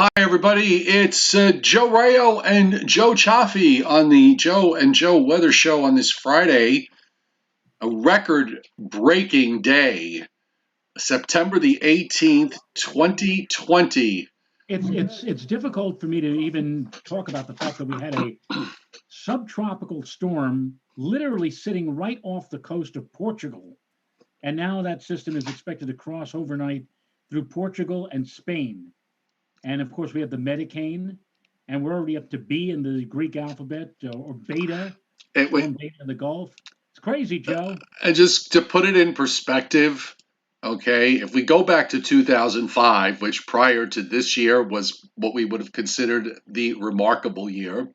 Hi, everybody. It's Joe Rayo and Joe Chaffee on the Joe and Joe Weather Show on this Friday, a record breaking day, September the 18th, 2020. It's difficult for me to even talk about the fact that we had a subtropical storm literally sitting right off the coast of Portugal, and now that system is expected to cross overnight through Portugal and Spain. And of course, we have the Medicane, and we're already up to B in the Greek alphabet, or Beta, Wait, storm Beta in the Gulf. It's crazy, Joe. and just to put it in perspective, okay, if we go back to 2005, which prior to this year was what we would have considered the remarkable year,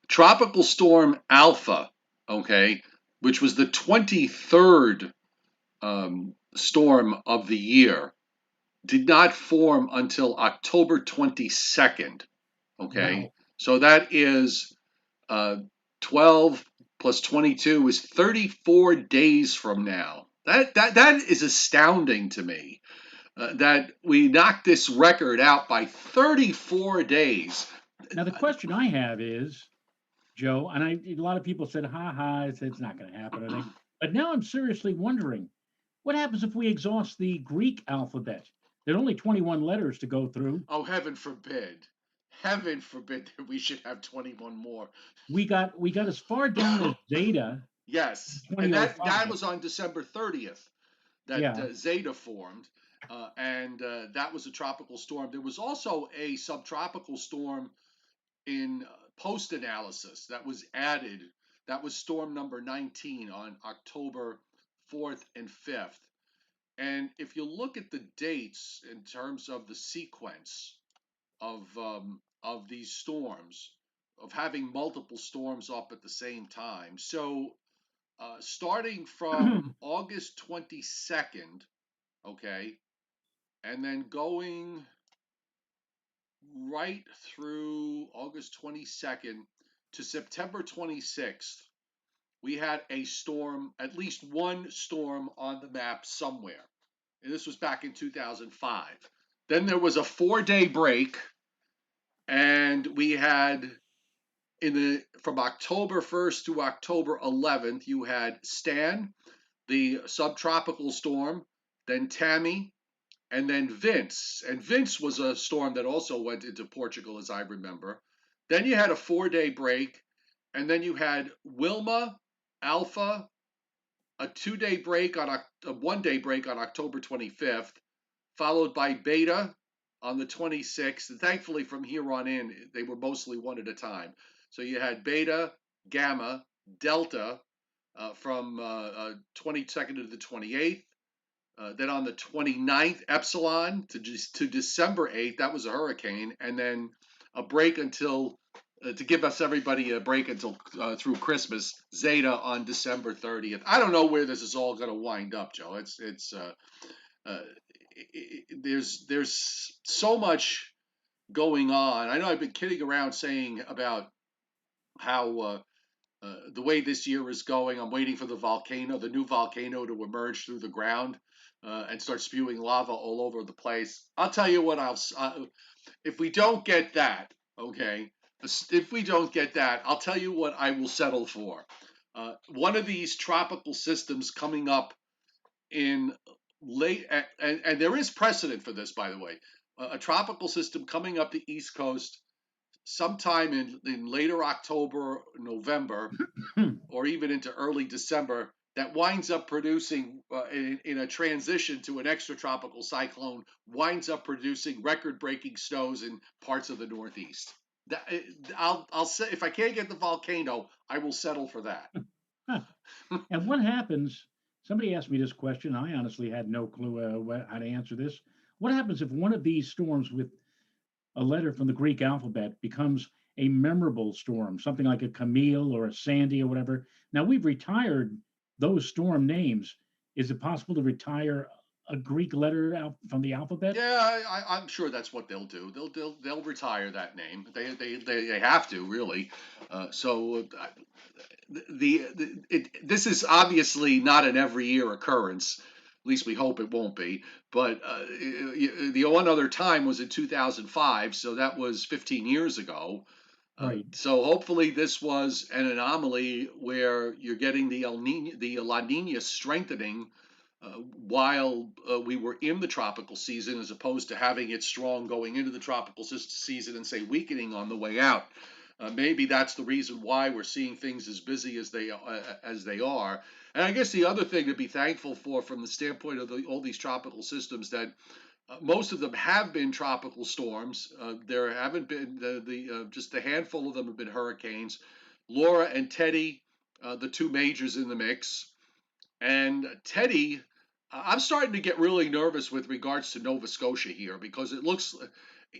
Tropical Storm Alpha, okay, which was the 23rd storm of the year, did not form until October 22nd. Okay, Wow. so that is 12 plus 22 is 34 days from now. That is astounding to me. That we knocked this record out by 34 days. Now, the question I have is, Joe, and a lot of people said, ha ha, it's not going to happen, I think. But now I'm seriously wondering, what happens if we exhaust the Greek alphabet? There are only 21 letters to go through. Oh, heaven forbid. Heaven forbid that we should have 21 more. We got as far down as Zeta, Yes, and that 2005. was on December 30th that Yeah. Zeta formed, and that was a tropical storm. There was also a subtropical storm in post-analysis that was added. That was storm number 19 on October 4th and 5th. And if you look at the dates in terms of the sequence of these storms, of having multiple storms up at the same time, so starting from August 22nd, okay, and then going right through August 22nd to September 26th, we had a storm, at least one storm on the map somewhere. And this was back in 2005. Then there was a 4-day break, and we had from October 1st to October 11th, you had Stan, the subtropical storm, then Tammy, and then Vince. And Vince was a storm that also went into Portugal, as I remember. Then you had a 4-day break, and then you had Wilma, Alpha, a 2-day break on a 1-day break on October 25th, followed by Beta on the 26th. And thankfully, from here on in, they were mostly one at a time. So you had Beta, Gamma, Delta from 22nd to the 28th. Then on the 29th, Epsilon to December 8th, that was a hurricane, and then a break until to give us everybody a break until through Christmas, Zeta on December 30th. I don't know where this is all going to wind up, Joe. There's so much going on. I know I've been kidding around saying about how the way this year is going. I'm waiting for the new volcano to emerge through the ground and start spewing lava all over the place. I'll tell you what, if we don't get that, okay, if we don't get that, I'll tell you what I will settle for. One of these tropical systems coming up in late, and there is precedent for this, by the way, a tropical system coming up the East Coast sometime in later October, November, or even into early December, that winds up producing, in a transition to an extratropical cyclone, winds up producing record-breaking snows in parts of the Northeast. I'll say, if I can't get the volcano, I will settle for that. And what happens? Somebody asked me this question. I honestly had no clue how to answer this. What happens if one of these storms with a letter from the Greek alphabet becomes a memorable storm, something like a Camille or a Sandy or whatever? Now, we've retired those storm names. Is it possible to retire a Greek letter from the alphabet? Yeah, I'm sure that's what they'll do. They'll retire that name. They have to, really. This is obviously not an every year occurrence. At least we hope it won't be. But the one other time was in 2005, so that was 15 years ago. Right. So hopefully this was an anomaly where you're getting the La Nina strengthening while we were in the tropical season, as opposed to having it strong going into the tropical season and say weakening on the way out. Maybe that's the reason why we're seeing things as busy as they are. And I guess the other thing to be thankful for, from the standpoint of all these tropical systems, that most of them have been tropical storms. There haven't been just a handful of them have been hurricanes. Laura and Teddy, the two majors in the mix. And Teddy, I'm starting to get really nervous with regards to Nova Scotia here, because it looks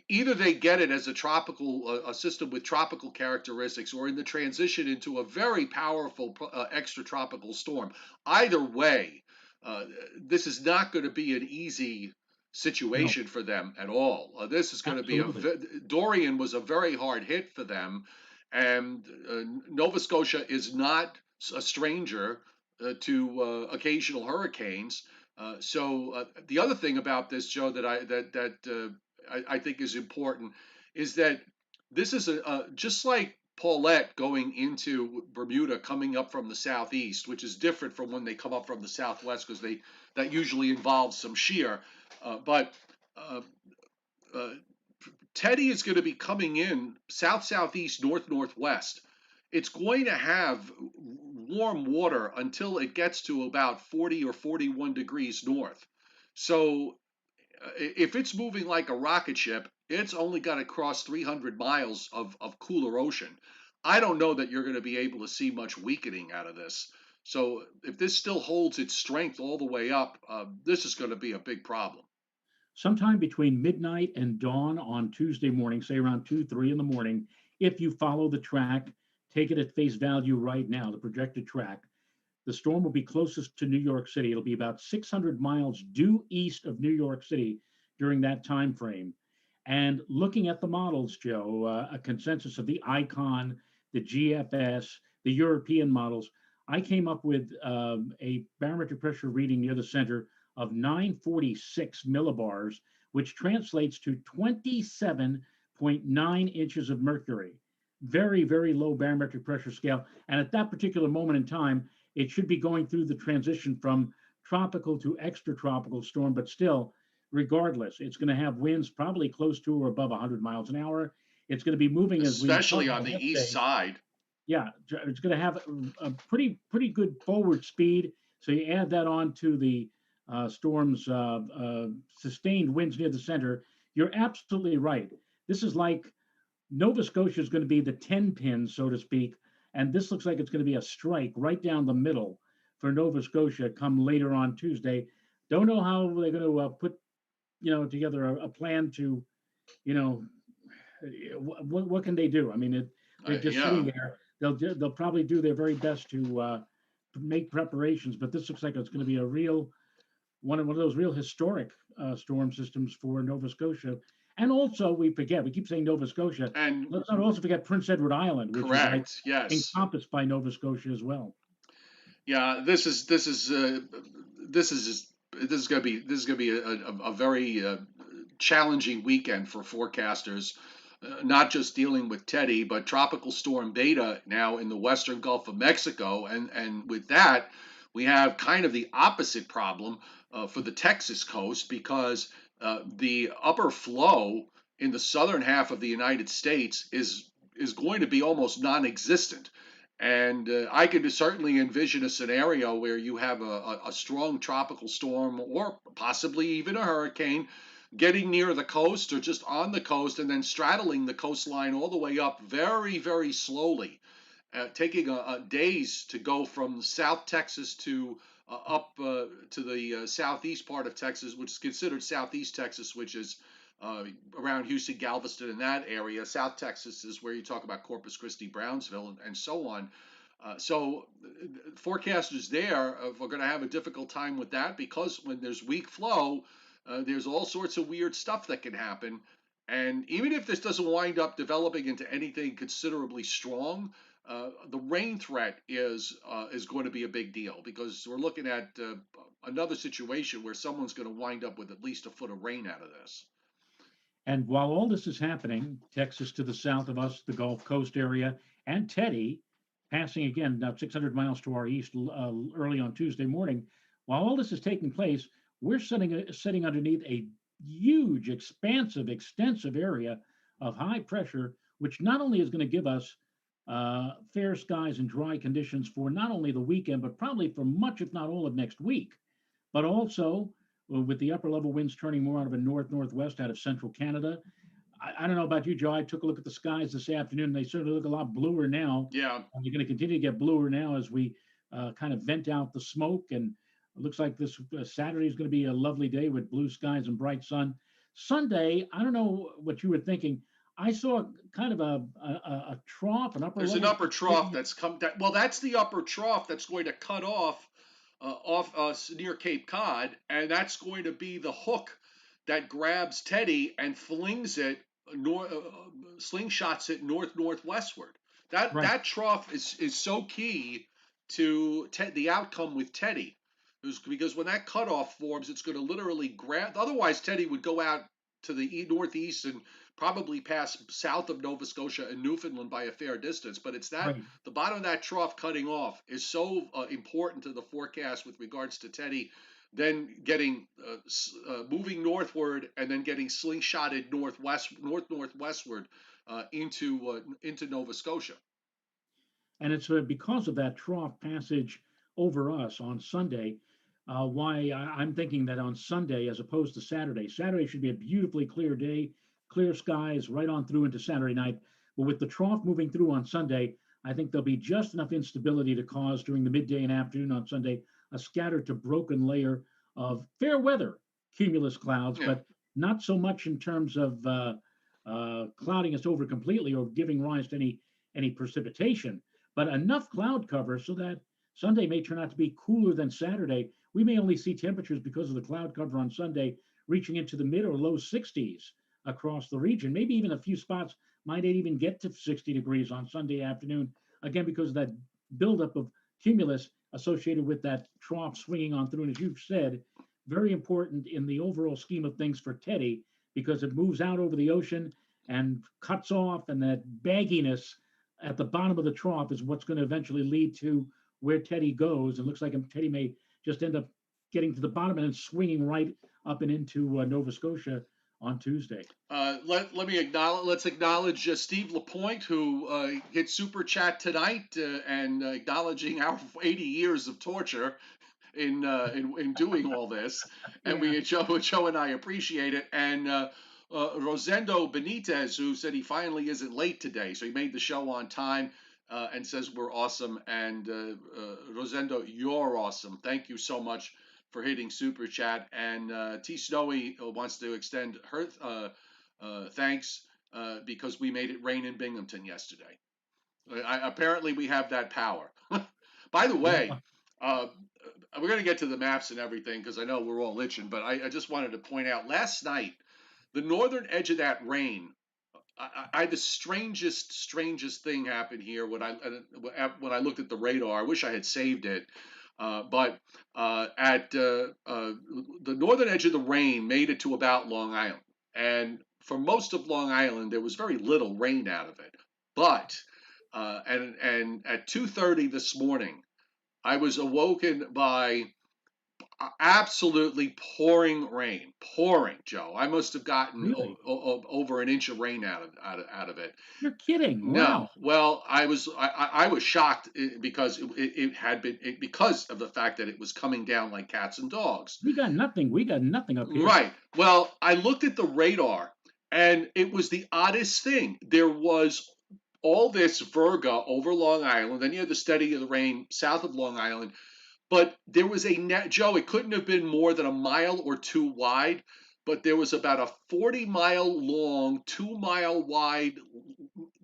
either they get it as a tropical a system with tropical characteristics, or in the transition into a very powerful extratropical storm. Either way, uh, this is not going to be an easy No, situation for them at all. This is going to be absolutely. Dorian was a very hard hit for them, and Nova Scotia is not a stranger to occasional hurricanes. So the other thing about this, Joe, that I think is important, is that this is just like Paulette going into Bermuda, coming up from the southeast, which is different from when they come up from the southwest, because they that usually involves some shear. But uh, uh, Teddy is going to be coming in south southeast, north northwest. It's going to have warm water until it gets to about 40 or 41 degrees north. So if it's moving like a rocket ship, it's only got to cross 300 miles of cooler ocean. I don't know that you're going to be able to see much weakening out of this. So if this still holds its strength all the way up, this is going to be a big problem. Sometime between midnight and dawn on Tuesday morning, say around 2, 3 in the morning, if you follow the track, take it at face value right now, the projected track, the storm will be closest to New York City. It'll be about 600 miles due east of New York City during that time frame. And looking at the models, Joe, a consensus of the ICON, the GFS, the European models, I came up with a barometric pressure reading near the center of 946 millibars, which translates to 27.9 inches of mercury. Very, very low barometric pressure scale. And at that particular moment in time, it should be going through the transition from tropical to extratropical storm, but still, regardless, it's going to have winds probably close to or above 100 miles an hour. It's going to be moving, as we Especially talked on about the east yesterday. side. Yeah, it's going to have a pretty good forward speed. So you add that on to the storm's sustained winds near the center. You're absolutely right. This is like Nova Scotia is going to be the 10 pin, so to speak, and this looks like it's going to be a strike right down the middle for Nova Scotia come later on Tuesday. Don't know how they're going to put together a plan to you know what can they do? I mean, they're just Yeah. sitting there. They'll probably do their very best to make preparations, but this looks like it's going to be a real one of those real historic storm systems for Nova Scotia. And also, we keep saying Nova Scotia. And Let's not also forget Prince Edward Island, which is like correct. Yes. encompassed by Nova Scotia as well. Yeah. This is going to be a very challenging weekend for forecasters. Not just dealing with Teddy, but Tropical Storm Beta now in the western Gulf of Mexico, and with that, we have kind of the opposite problem for the Texas coast, because the upper flow in the southern half of the United States is going to be almost non-existent. And I could certainly envision a scenario where you have a strong tropical storm, or possibly even a hurricane, getting near the coast or just on the coast, and then straddling the coastline all the way up very, very slowly, taking days to go from South Texas to up to the southeast part of Texas, which is considered Southeast Texas, which is around Houston, Galveston, in that area. South Texas is where you talk about Corpus Christi, Brownsville, and so on. So forecasters there are going to have a difficult time with that, because when there's weak flow, there's all sorts of weird stuff that can happen. And even if this doesn't wind up developing into anything considerably strong, the rain threat is going to be a big deal because we're looking at another situation where someone's going to wind up with at least a foot of rain out of this. And while all this is happening, Texas to the south of us, the Gulf Coast area, and Teddy passing again now 600 miles to our east early on Tuesday morning. While all this is taking place, we're sitting underneath a huge, expansive, extensive area of high pressure, which not only is going to give us fair skies and dry conditions for not only the weekend, but probably for much, if not all, of next week, but also with the upper level winds turning more out of a northwest out of central Canada. I don't know about you, Joe. I took a look at the skies this afternoon, and they certainly look a lot bluer now. Yeah. And they're going to continue to get bluer now as we kind of vent out the smoke. And it looks like this Saturday is going to be a lovely day with blue skies and bright sun. Sunday, I don't know what you were thinking. I saw kind of a trough, an upper There's level. an upper trough that's come. Well, that's the upper trough that's going to cut off near Cape Cod, and that's going to be the hook that grabs Teddy and flings it slingshots it northwestward. Right. That trough is so key to the outcome with Teddy, because when that cutoff forms, it's going to literally grab. Otherwise, Teddy would go out to the northeast and probably pass south of Nova Scotia and Newfoundland by a fair distance. But it's that Right. the bottom of that trough cutting off is so important to the forecast with regards to Teddy, then getting moving northward and then getting slingshotted northwestward into Nova Scotia. And it's because of that trough passage over us on Sunday. Why I'm thinking that on Sunday as opposed to Saturday. Saturday should be a beautifully clear day, clear skies right on through into Saturday night. But with the trough moving through on Sunday, I think there'll be just enough instability to cause during the midday and afternoon on Sunday a scattered to broken layer of fair weather cumulus clouds, Yeah. but not so much in terms of clouding us over completely or giving rise to any precipitation, but enough cloud cover so that Sunday may turn out to be cooler than Saturday. We may only see temperatures because of the cloud cover on Sunday reaching into the mid or low 60s across the region. Maybe even a few spots might even get to 60 degrees on Sunday afternoon, again, because of that buildup of cumulus associated with that trough swinging on through. And as you've said, very important in the overall scheme of things for Teddy because it moves out over the ocean and cuts off, and that bagginess at the bottom of the trough is what's going to eventually lead to where Teddy goes. It looks like Teddy may just end up getting to the bottom and then swinging right up and into Nova Scotia on Tuesday. Let's acknowledge Steve Lapointe, who hit super chat tonight and acknowledging our 80 years of torture in doing all this, and Yeah. Joe and I appreciate it. And Rosendo Benitez, who said he finally isn't late today, so he made the show on time. And says we're awesome. And Rosendo, you're awesome. Thank you so much for hitting super chat. And T Snowy wants to extend her thanks because we made it rain in Binghamton yesterday. Apparently, we have that power. By the way, we're going to get to the maps and everything because I know we're all itching, but I just wanted to point out last night, the northern edge of that rain. I the strangest thing happened here when I looked at the radar. I wish I had saved it, but at the northern edge of the rain made it to about Long Island, and for most of Long Island there was very little rain out of it. But and at 2:30 this morning, I was awoken by absolutely pouring rain, pouring, Joe. I must have gotten Really? over an inch of rain out of it. You're kidding. No, Wow. well, I was shocked because it had been because of the fact that it was coming down like cats and dogs. We got nothing. We got nothing up here. Right. Well, I looked at the radar, and it was the oddest thing. There was all this virga over Long Island, then you had the steady of the rain south of Long Island, but there was a net, Joe, it couldn't have been more than a mile or two wide, but there was about a 40-mile long, 2-mile wide,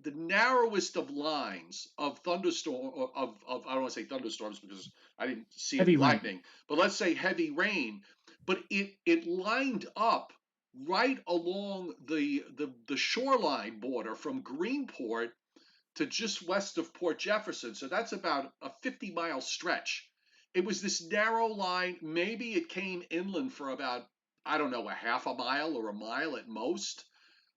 the narrowest of lines of thunderstorm of I don't want to say thunderstorms because I didn't see Heavy it rain. lightning, but let's say heavy rain. But it lined up right along the shoreline border from Greenport to just west of Port Jefferson. So that's about a 50-mile stretch. It was this narrow line. Maybe it came inland for about, I don't know, a half a mile or a mile at most.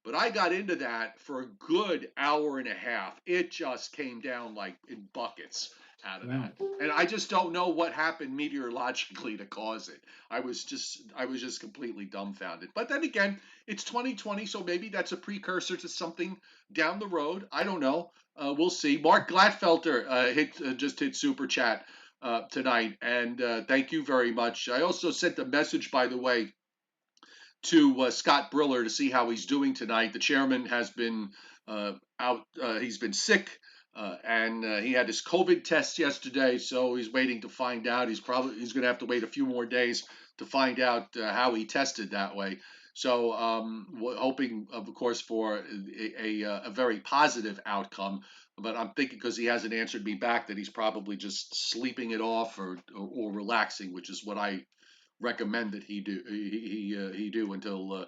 But I got into that for a good hour and a half. It just came down like in buckets out of Wow. that. And I just don't know what happened meteorologically to cause it. I was just completely dumbfounded. But then again, it's 2020, so maybe that's a precursor to something down the road. I don't know. We'll see. Mark Gladfelter just hit super chat tonight, and thank you very much. I also sent a message, by the way, to Scott Briller to see how he's doing tonight. The chairman has been out; he's been sick, and he had his COVID test yesterday, so he's waiting to find out. He's going to have to wait a few more days to find out how he tested that way. So, hoping, of course, for a very positive outcome. But I'm thinking, because he hasn't answered me back, that he's probably just sleeping it off or relaxing, which is what I recommend that he do until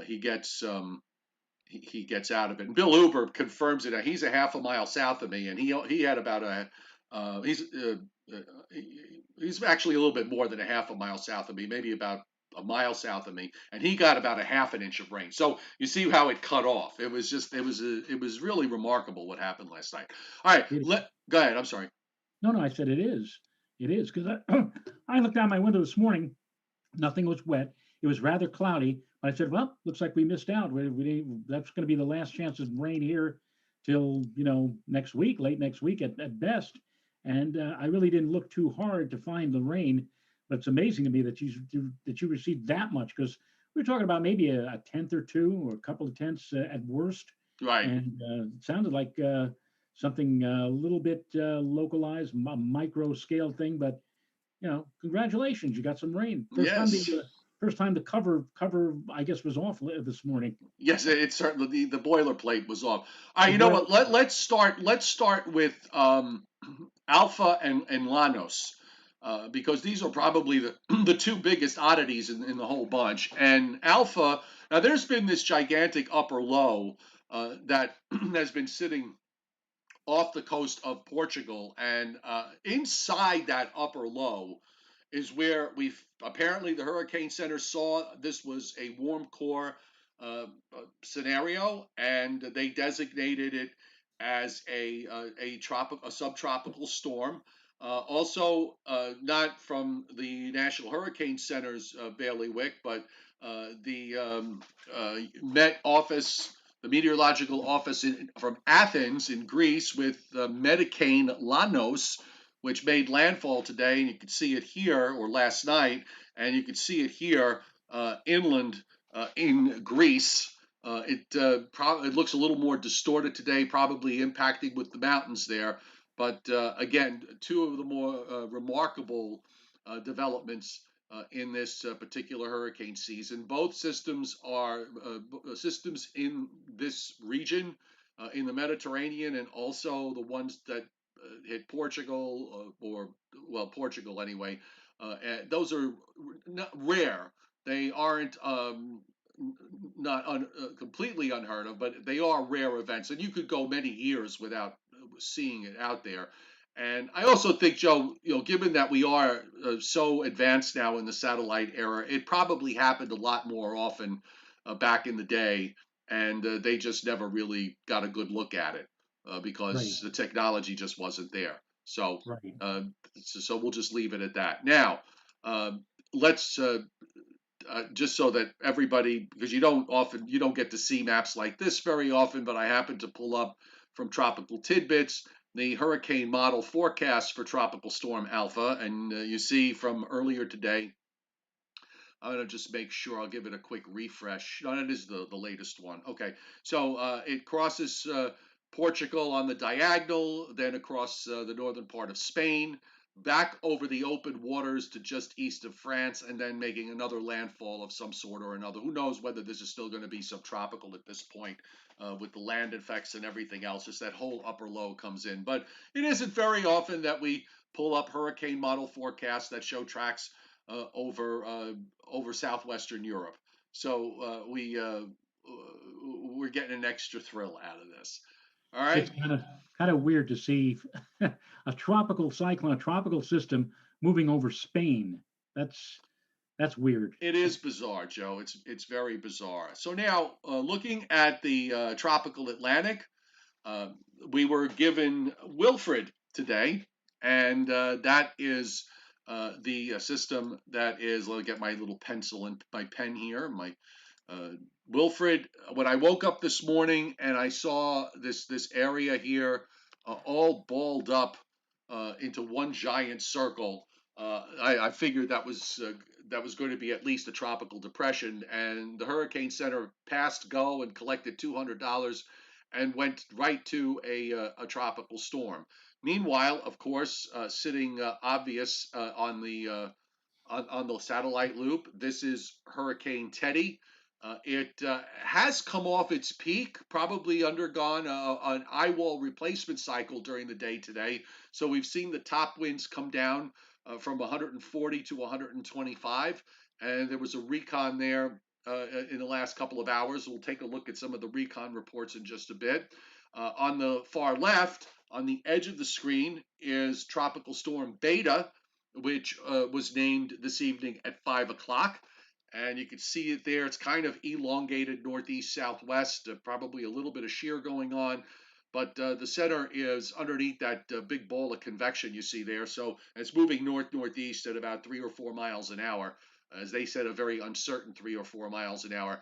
he gets out of it. And Bill Uber confirms it. He's a half a mile south of me, and he had about a uh, he's actually a little bit more than a half a mile south of me, maybe about a mile south of me, and he got about a half an inch of rain. So you see how it cut off. It was just it was really remarkable what happened last night. All right, go ahead. I'm sorry. No, I said it is. It is because I looked out my window this morning. Nothing was wet. It was rather cloudy. I said, well, looks like we missed out. That's going to be the last chance of rain here till, next week, late next week at best. And I really didn't look too hard to find the rain. But it's amazing to me that you received that much, because we were talking about maybe a tenth or two or a couple of tenths at worst. Right. And it sounded like something a little bit localized, micro scale thing. But congratulations, you got some rain. Yes. First time the cover I guess was off this morning. Yes, it's certainly the boilerplate was off. All right, The you know boiler. what? Let's start with Alpha and Lanos, because these are probably the the two biggest oddities in the whole bunch. And Alpha, now there's been this gigantic upper low that has been sitting off the coast of Portugal, and inside that upper low is where we've apparently the Hurricane Center saw this was a warm core scenario, and they designated it as a subtropical storm. Not from the National Hurricane Center's bailiwick, but the Met Office, the meteorological office from Athens in Greece, with Medicane Lanos, which made landfall today, and you could see it here, or last night, and you could see it here inland in Greece. It looks a little more distorted today, probably impacting with the mountains there. But again, two of the more remarkable developments in this particular hurricane season. Both systems are systems in this region, in the Mediterranean, and also the ones that hit Portugal, Portugal anyway. Those are not rare. They aren't not completely unheard of, but they are rare events, and you could go many years without seeing it out there. And I also think, Joe, given that we are so advanced now in the satellite era, it probably happened a lot more often back in the day, and they just never really got a good look at it Right. because the technology just wasn't there. So, Right. uh, so we'll just leave it at that. Now, let's just so that everybody, because you don't get to see maps like this very often, but I happen to pull up from Tropical Tidbits the hurricane model forecast for Tropical Storm Alpha, and you see from earlier today. I'm going to just make sure I'll give it a quick refresh. No, that is the latest one. Okay, so it crosses Portugal on the diagonal, then across the northern part of Spain, back over the open waters to just east of France, and then making another landfall of some sort or another. Who knows whether this is still going to be subtropical at this point with the land effects and everything else. Just that whole upper low comes in. But it isn't very often that we pull up hurricane model forecasts that show tracks over southwestern Europe. So we're getting an extra thrill out of this. All It's right. kind of weird to see a tropical cyclone, a tropical system moving over Spain. That's that's weird. It is bizarre, Joe. It's very bizarre. So now, looking at the tropical Atlantic, uh, we were given Wilfred today, and that is the system that is. Let me get my little pencil and my pen here. My uh, Wilfred. When I woke up this morning and I saw this area here all balled up into one giant circle, I figured that was going to be at least a tropical depression. And the Hurricane Center passed go and collected $200 and went right to a tropical storm. Meanwhile, of course, sitting obvious on the satellite loop. This is Hurricane Teddy. It has come off its peak, probably undergone an eye wall replacement cycle during the day today. So we've seen the top winds come down from 140 to 125, and there was a recon there in the last couple of hours. We'll take a look at some of the recon reports in just a bit. On the far left, on the edge of the screen, is Tropical Storm Beta, which was named this evening at 5 o'clock. And you can see it there. It's kind of elongated northeast southwest, probably a little bit of shear going on. But the center is underneath that big ball of convection you see there. So it's moving north northeast at about 3 or 4 miles an hour. As they said, a very uncertain 3 or 4 miles an hour.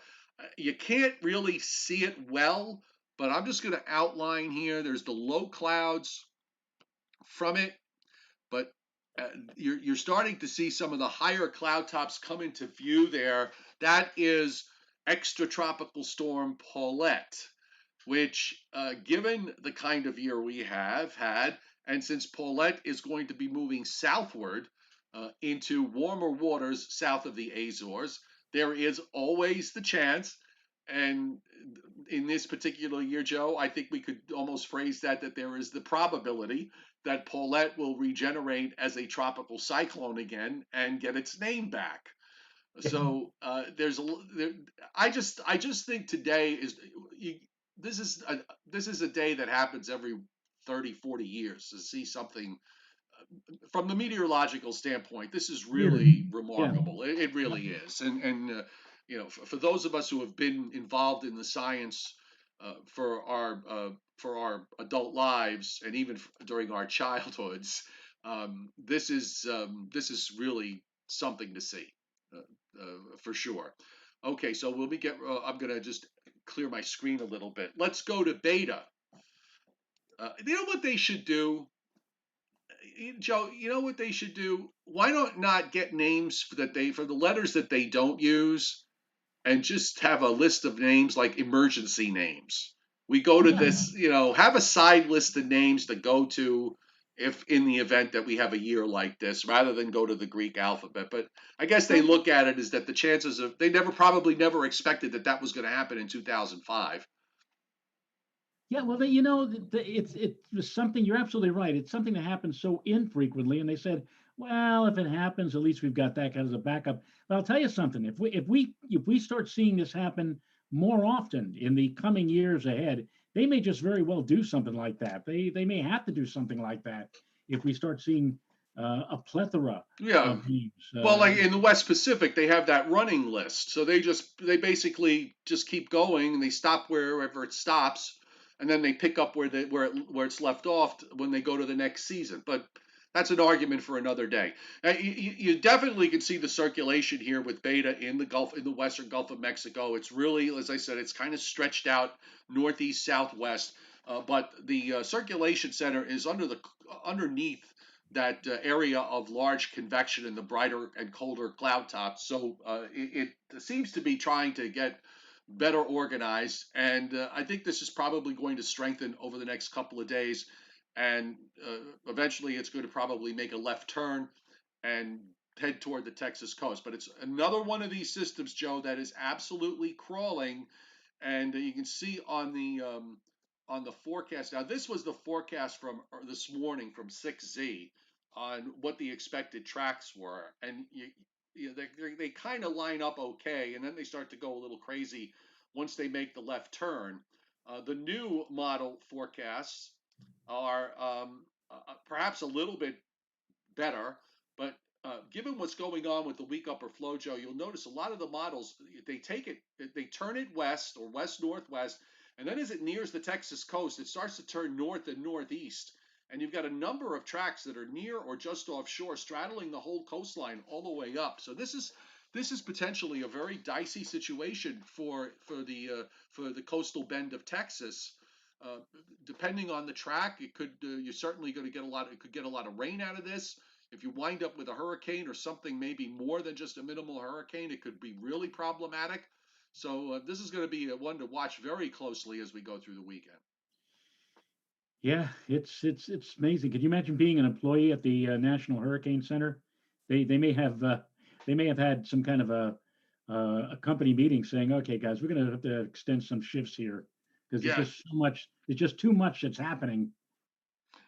You can't really see it well, but I'm just going to outline here. There's the low clouds from it, but you're starting to see some of the higher cloud tops come into view there. That is extratropical storm Paulette, which, given the kind of year we have had, and since Paulette is going to be moving southward into warmer waters south of the Azores, there is always the chance. And in this particular year, Joe, I think we could almost phrase that there is the probability that Paulette will regenerate as a tropical cyclone again and get its name back. So there's a there, I just think today is you, this is a, this is a day that happens every 30, 40 years to see something from the meteorological standpoint. This is Weird. really Yeah. remarkable. It Yep. really is. And you know, for those of us who have been involved in the science for our adult lives and even during our childhoods, this is really something to see for sure. Okay, so when we get, I'm gonna just clear my screen a little bit. Let's go to beta. You know what they should do, Joe? You know what they should do? Why not get names for the letters that they don't use, and just have a list of names like emergency names. We go to Yeah. this, have a side list of names to go to if in the event that we have a year like this, rather than go to the Greek alphabet. But I guess they Well, look at it as that the chances of they probably never expected that was going to happen in 2005. yeah. Well, it's something. You're absolutely right. It's something that happens so infrequently, and they said, well, if it happens, at least we've got that kind of a backup. But I'll tell you something. If we start seeing this happen more often in the coming years ahead, they may just very well do something like that. They may have to do something like that if we start seeing a plethora Yeah. of these. Well, like in the West Pacific, they have that running list. So they basically just keep going and they stop wherever it stops, and then they pick up where it's left off when they go to the next season. But that's an argument for another day. You definitely can see the circulation here with beta in the western Gulf of Mexico. It's really, as I said, it's kind of stretched out northeast southwest. But the circulation center is underneath that area of large convection in the brighter and colder cloud tops. So it seems to be trying to get better organized. And I think this is probably going to strengthen over the next couple of days. And eventually it's going to probably make a left turn and head toward the Texas coast. But it's another one of these systems, Joe, that is absolutely crawling. And you can see on the forecast. Now, this was the forecast from this morning from 6Z on what the expected tracks were, and they kind of line up okay, and then they start to go a little crazy once they make the left turn. The new model forecasts are perhaps a little bit better, but given what's going on with the weak upper flow, Joe, you'll notice a lot of the models they turn it west or west northwest, and then as it nears the Texas coast, it starts to turn north and northeast. And you've got a number of tracks that are near or just offshore, straddling the whole coastline all the way up. So this is potentially a very dicey situation for the coastal bend of Texas. Uh, Depending on the track, it could you're certainly going to get a lot. It could get a lot of rain out of this. If you wind up with a hurricane or something, maybe more than just a minimal hurricane, it could be really problematic. So this is going to be one to watch very closely as we go through the weekend. Yeah, it's amazing. Could you imagine being an employee at the National Hurricane Center? They they may have had some kind of a company meeting saying, okay, guys, we're going to have to extend some shifts here because there's Yeah, just so much. There's just too much that's happening.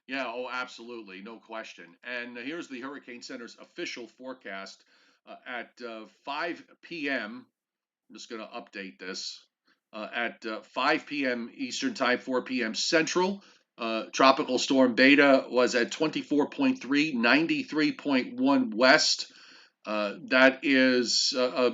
yeah, oh, absolutely, no question. And here's the Hurricane Center's official forecast at 5 p.m. I'm just going to update this. At 5 p.m. Eastern Time, 4 p.m. Central, Tropical Storm Beta was at 24.3, 93.1 west. That is a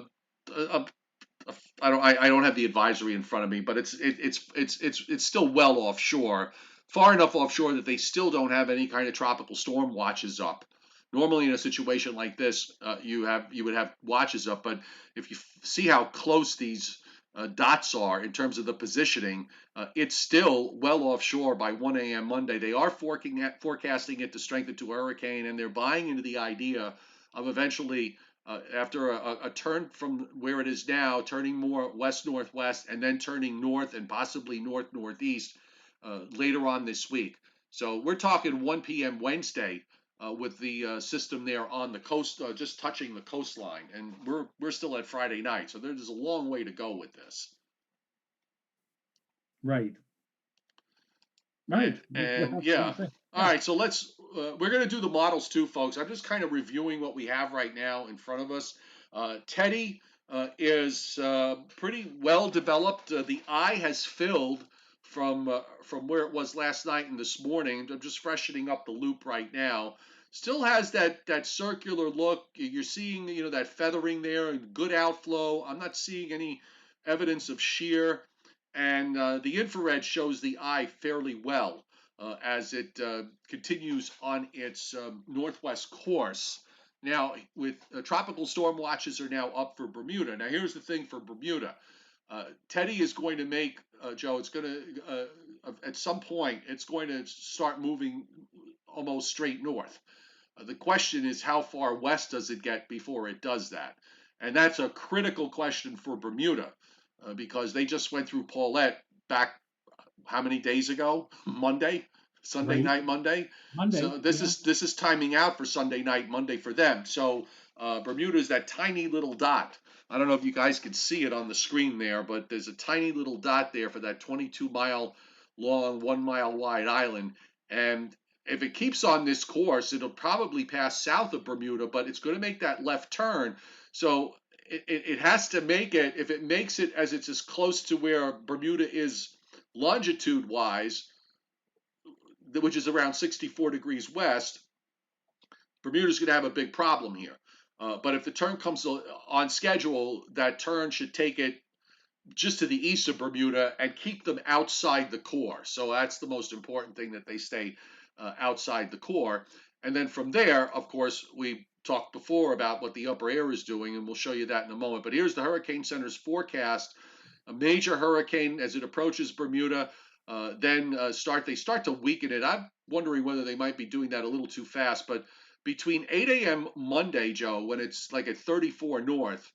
I don't have the advisory in front of me, but it's still well offshore, far enough offshore that they still don't have any kind of tropical storm watches up. Normally, in a situation like this, you would have watches up, but if you see how close these dots are in terms of the positioning, it's still well offshore by 1 a.m. Monday. They are forecasting it to strengthen to a hurricane, and they're buying into the idea of eventually after a turn from where it is now, turning more west northwest and then turning north and possibly north northeast later on this week. So we're talking 1 p.m. Wednesday with the system there on the coast, just touching the coastline, and we're still at Friday night, so there's a long way to go with this. Right, And, right. What and else can yeah. you say? All Yeah, right, so we're going to do the models too, folks. I'm just kind of reviewing what we have right now in front of us. Teddy is pretty well developed. The eye has filled from where it was last night and this morning. I'm just freshening up the loop right now. Still has that circular look. You're seeing that feathering there and good outflow. I'm not seeing any evidence of shear, and the infrared shows the eye fairly well as it continues on its northwest course. Now, with tropical storm watches are now up for Bermuda. Now, here's the thing for Bermuda. Teddy is going to make Joe. It's going to at some point it's going to start moving almost straight north. The question is how far west does it get before it does that, and that's a critical question for Bermuda because they just went through Paulette back how many days ago? Monday, Sunday right. night, Monday. Monday. So Yeah, this is timing out for Sunday night, Monday for them. So Bermuda is that tiny little dot. I don't know if you guys can see it on the screen there, but there's a tiny little dot there for that 22-mile long, 1 mile wide island. And if it keeps on this course, it'll probably pass south of Bermuda, but it's going to make that left turn. So it has to make it. If it makes it as it's as close to where Bermuda is longitude wise, which is around 64 degrees west, Bermuda's going to have a big problem here. But if the turn comes on schedule, that turn should take it just to the east of Bermuda and keep them outside the core. So that's the most important thing, that they stay outside the core. And then from there, of course, we talked before about what the upper air is doing, and we'll show you that in a moment. But here's the Hurricane Center's forecast. A major hurricane as it approaches Bermuda, they start to weaken it. I'm wondering whether they might be doing that a little too fast. But between 8 a.m. Monday, Joe, when it's like at 34 north,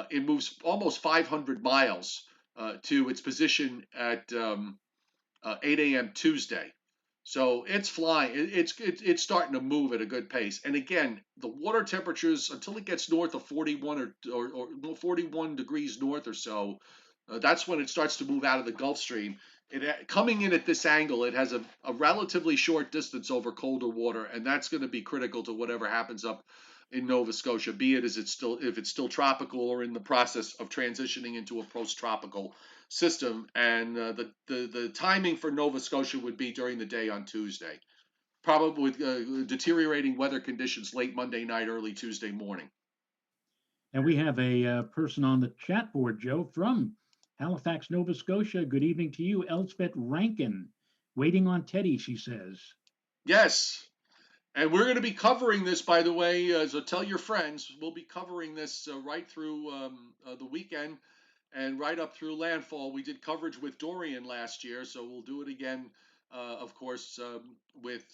it moves almost 500 miles to its position at 8 a.m. Tuesday. So it's flying. It's starting to move at a good pace. And again, the water temperatures until it gets north of 41 or 41 degrees north or so, that's when it starts to move out of the Gulf Stream. Coming in at this angle, it has a relatively short distance over colder water, and that's going to be critical to whatever happens up in Nova Scotia, be it if it's still tropical or in the process of transitioning into a post-tropical system. And the timing for Nova Scotia would be during the day on Tuesday, probably with deteriorating weather conditions late Monday night, early Tuesday morning. And we have a person on the chat board, Joe, from Halifax, Nova Scotia. Good evening to you, Elspeth Rankin. Waiting on Teddy, she says. Yes. And we're going to be covering this, by the way, so tell your friends. We'll be covering this right through the weekend and right up through landfall. We did coverage with Dorian last year, so we'll do it again, of course, uh, with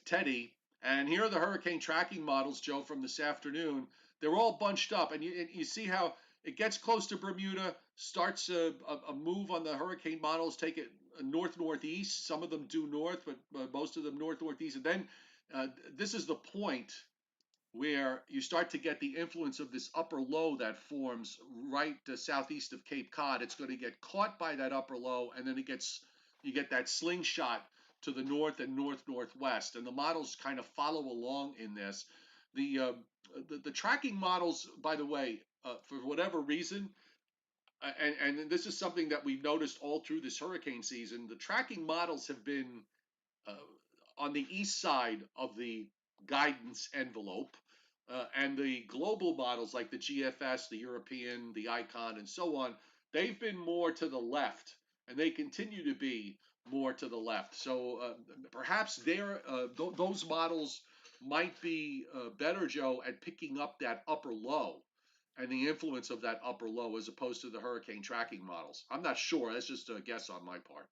Teddy. And here are the hurricane tracking models, Joe, from this afternoon. They're all bunched up, and you see how it gets close to Bermuda, starts a move on the hurricane models, take it north-northeast. Some of them due north, but most of them north-northeast. And then this is the point where you start to get the influence of this upper low that forms right southeast of Cape Cod. It's going to get caught by that upper low, and then you get that slingshot to the north and northwest, and the models kind of follow along in this. The tracking models, by the way, for whatever reason, and this is something that we've noticed all through this hurricane season, the tracking models have been uh, on the east side of the guidance envelope, and the global models like the GFS, the European, the ICON, and so on, they've been more to the left, and they continue to be more to the left. So perhaps those models might be better, Joe, at picking up that upper low and the influence of that upper low as opposed to the hurricane tracking models. I'm not sure. That's just a guess on my part.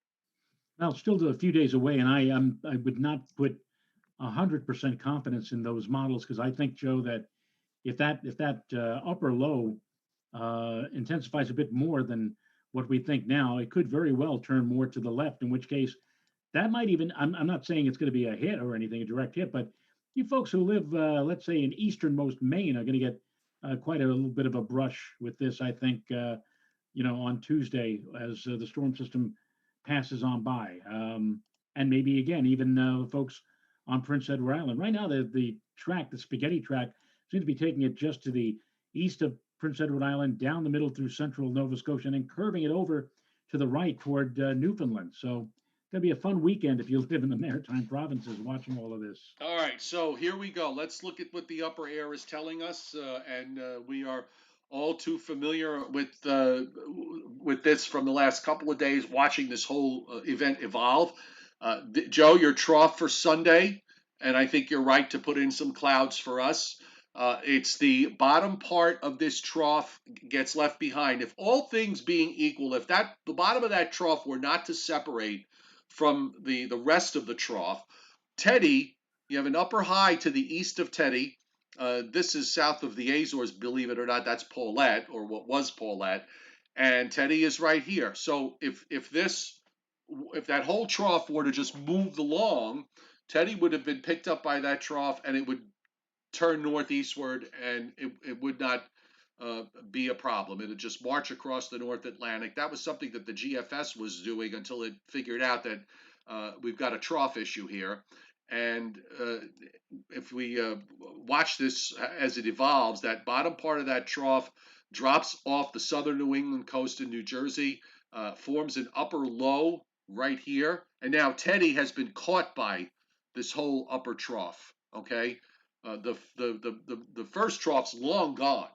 Well, still a few days away, and I would not put 100% confidence in those models because I think, Joe, that if that upper low intensifies a bit more than what we think now, it could very well turn more to the left. In which case, that might even I'm not saying it's going to be a hit or anything, a direct hit, but you folks who live, let's say, in easternmost Maine are going to get quite a little bit of a brush with this. I think on Tuesday as the storm system passes on by, and maybe again even folks on Prince Edward Island. Right now, the track, the spaghetti track, seems to be taking it just to the east of Prince Edward Island, down the middle through central Nova Scotia, and then curving it over to the right toward Newfoundland. So going to be a fun weekend if you live in the Maritime provinces watching all of this. All right, so here we go. Let's look at what the upper air is telling us, and we are all too familiar with this from the last couple of days, watching this whole event evolve. Joe, your trough for Sunday, and I think you're right to put in some clouds for us. It's the bottom part of this trough gets left behind. If all things being equal, if the bottom of that trough were not to separate from the rest of the trough, Teddy, you have an upper high to the east of Teddy. This is south of the Azores, believe it or not. That's Paulette, or what was Paulette, and Teddy is right here. So if that whole trough were to just move along, Teddy would have been picked up by that trough, and it would turn northeastward, and it would not be a problem. It would just march across the North Atlantic. That was something that the GFS was doing until it figured out that we've got a trough issue here. And if we watch this as it evolves, that bottom part of that trough drops off the southern New England coast in New Jersey, forms an upper low right here. And now Teddy has been caught by this whole upper trough. Okay, the first trough's long gone,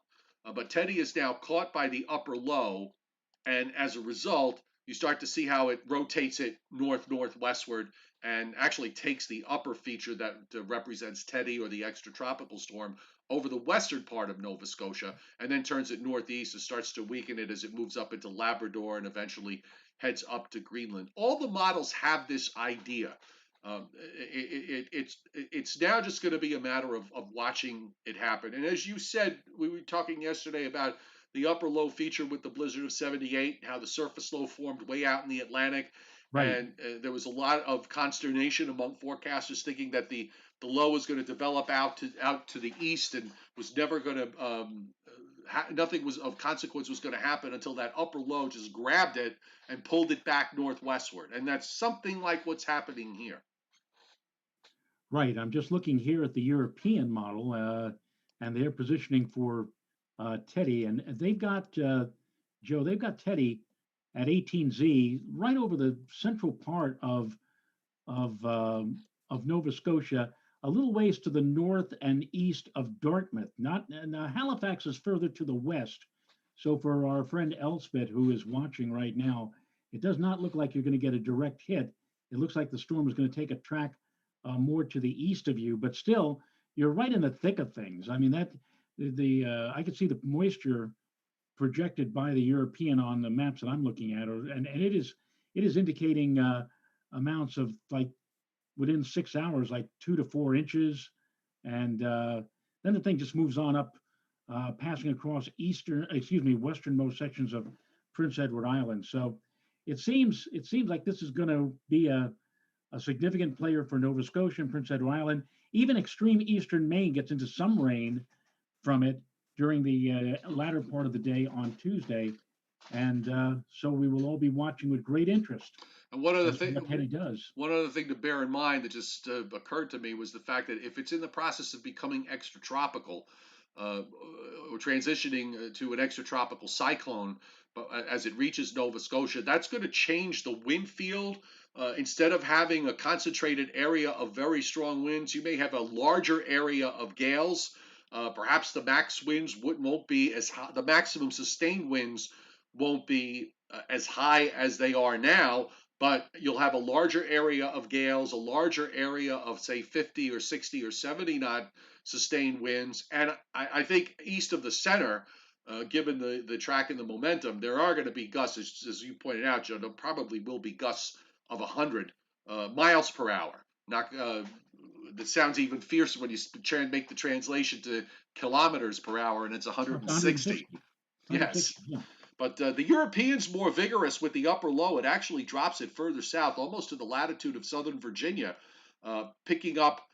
but Teddy is now caught by the upper low, and as a result, you start to see how it rotates it northwestward and actually takes the upper feature that represents Teddy or the extratropical storm over the western part of Nova Scotia, and then turns it northeast and starts to weaken it as it moves up into Labrador and eventually heads up to Greenland. All the models have this idea. It's now just going to be a matter of watching it happen. And as you said, we were talking yesterday about the upper low feature with the blizzard of '78, how the surface low formed way out in the Atlantic. Right. And there was a lot of consternation among forecasters thinking that the low was going to develop out to the east and was never going to nothing was of consequence was going to happen until that upper low just grabbed it and pulled it back northwestward. And that's something like what's happening here. Right. I'm just looking here at the European model, and they're positioning for Teddy, and they've got Joe. They've got Teddy at 18Z, right over the central part of of Nova Scotia, a little ways to the north and east of Dartmouth. Not Now, Halifax is further to the west. So for our friend Elspeth, who is watching right now, it does not look like you're going to get a direct hit. It looks like the storm is going to take a track more to the east of you, but still, you're right in the thick of things. I mean, that the I could see the moisture projected by the European on the maps that I'm looking at, and it is indicating amounts of like within 6 hours, like 2 to 4 inches, and then the thing just moves on up, passing across westernmost sections of Prince Edward Island. So it seems like this is going to be a significant player for Nova Scotia and Prince Edward Island. Even extreme eastern Maine gets into some rain from it during the latter part of the day on Tuesday. And so we will all be watching with great interest And one other as to thing, what Teddy does. one other thing to bear in mind that just occurred to me was the fact that if it's in the process of becoming extratropical, or transitioning to an extratropical cyclone, but as it reaches Nova Scotia, that's going to change the wind field. Instead of having a concentrated area of very strong winds, you may have a larger area of gales. Perhaps the max winds won't be as high, the maximum sustained winds won't be as high as they are now, but you'll have a larger area of gales, a larger area of, say, 50 or 60 or 70 knot sustained winds. And I think east of the center, given the track and the momentum, there are going to be gusts, as you pointed out, Joe. There probably will be gusts of 100 miles per hour. Not that sounds even fiercer when you try and make the translation to kilometers per hour, and it's Up to 160. 160, Yes. 160. Yeah. But the European's more vigorous with the upper low. It actually drops it further south, almost to the latitude of southern Virginia, picking up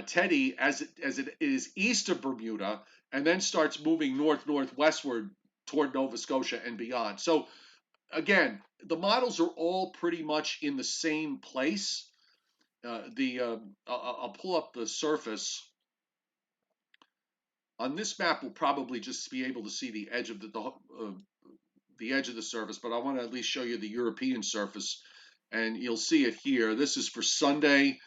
Teddy as it is east of Bermuda, and then starts moving northwestward toward Nova Scotia and beyond. So again, the models are all pretty much in the same place. The I'll pull up the surface. On this map, we'll probably just be able to see the edge of the edge of the surface, but I want to at least show you the European surface, and you'll see it here. This is for Sunday.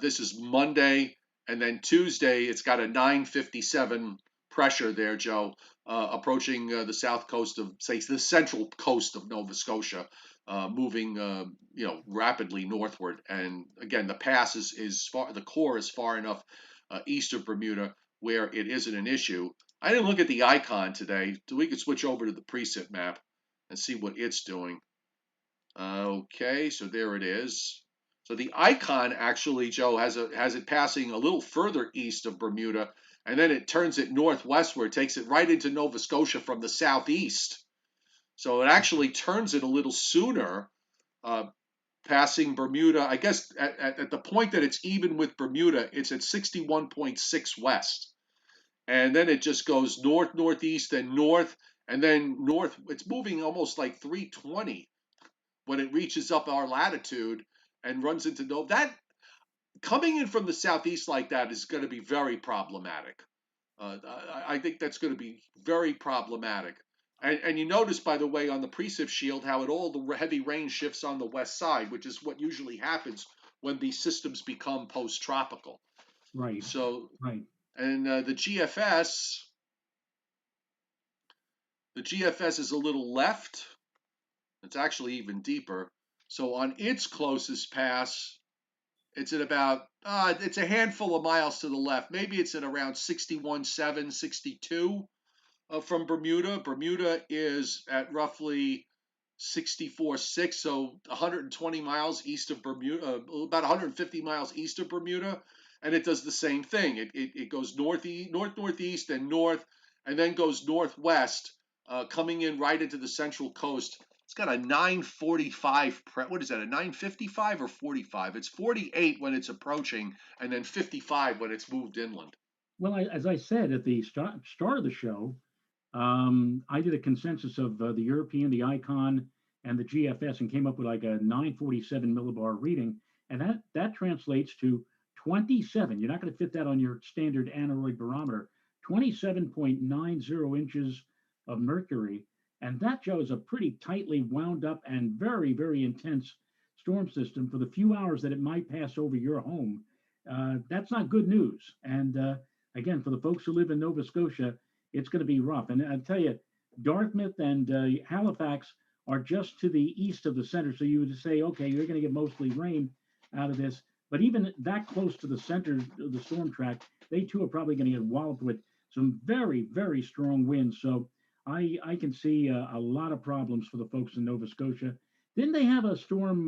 This is Monday, and then Tuesday, it's got a 957 pressure there, Joe, approaching the south coast of, say, the central coast of Nova Scotia, moving, rapidly northward. And again, the pass is far, the core is far enough east of Bermuda where it isn't an issue. I didn't look at the icon today, so we could switch over to the preset map and see what it's doing. Okay, so there it is. So the icon actually, Joe, has it passing a little further east of Bermuda, and then it turns it northwestward, takes it right into Nova Scotia from the southeast. So it actually turns it a little sooner, passing Bermuda. I guess at the point that it's even with Bermuda, it's at 61.6 west. And then it just goes northeast, then north, and then north. It's moving almost like 320 when it reaches up our latitude and runs into Nova. That coming in from the southeast like that is going to be very problematic. I think that's going to be very problematic. And you notice, by the way, on the precip shield, how all the heavy rain shifts on the west side, which is what usually happens when these systems become post-tropical. Right. So, Right. and the GFS is a little left. It's actually even deeper. So on its closest pass, it's at about, it's a handful of miles to the left. Maybe it's at around 61.7, 62 from Bermuda. Bermuda is at roughly 64.6, so 120 miles east of Bermuda, about 150 miles east of Bermuda. And it does the same thing. It goes northeast, and north, and then goes northwest, coming in right into the central coast. It's got a 945. What is that? A 955 or 45? It's 48 when it's approaching, and then 55 when it's moved inland. Well, as I said at the start of the show, I did a consensus of the European, the Icon, and the GFS, and came up with like a 947 millibar reading, and that translates to 27. You're not going to fit that on your standard aneroid barometer. 27.90 inches of mercury. And that, Joe, is a pretty tightly wound up and very, very intense storm system for the few hours that it might pass over your home. That's not good news. And again, for the folks who live in Nova Scotia, it's going to be rough. And I tell you, Dartmouth and Halifax are just to the east of the center. So you would say, okay, you're going to get mostly rain out of this. But even that close to the center of the storm track, they too are probably going to get walloped with some very, very strong winds. So I can see a lot of problems for the folks in Nova Scotia. Didn't they have a storm?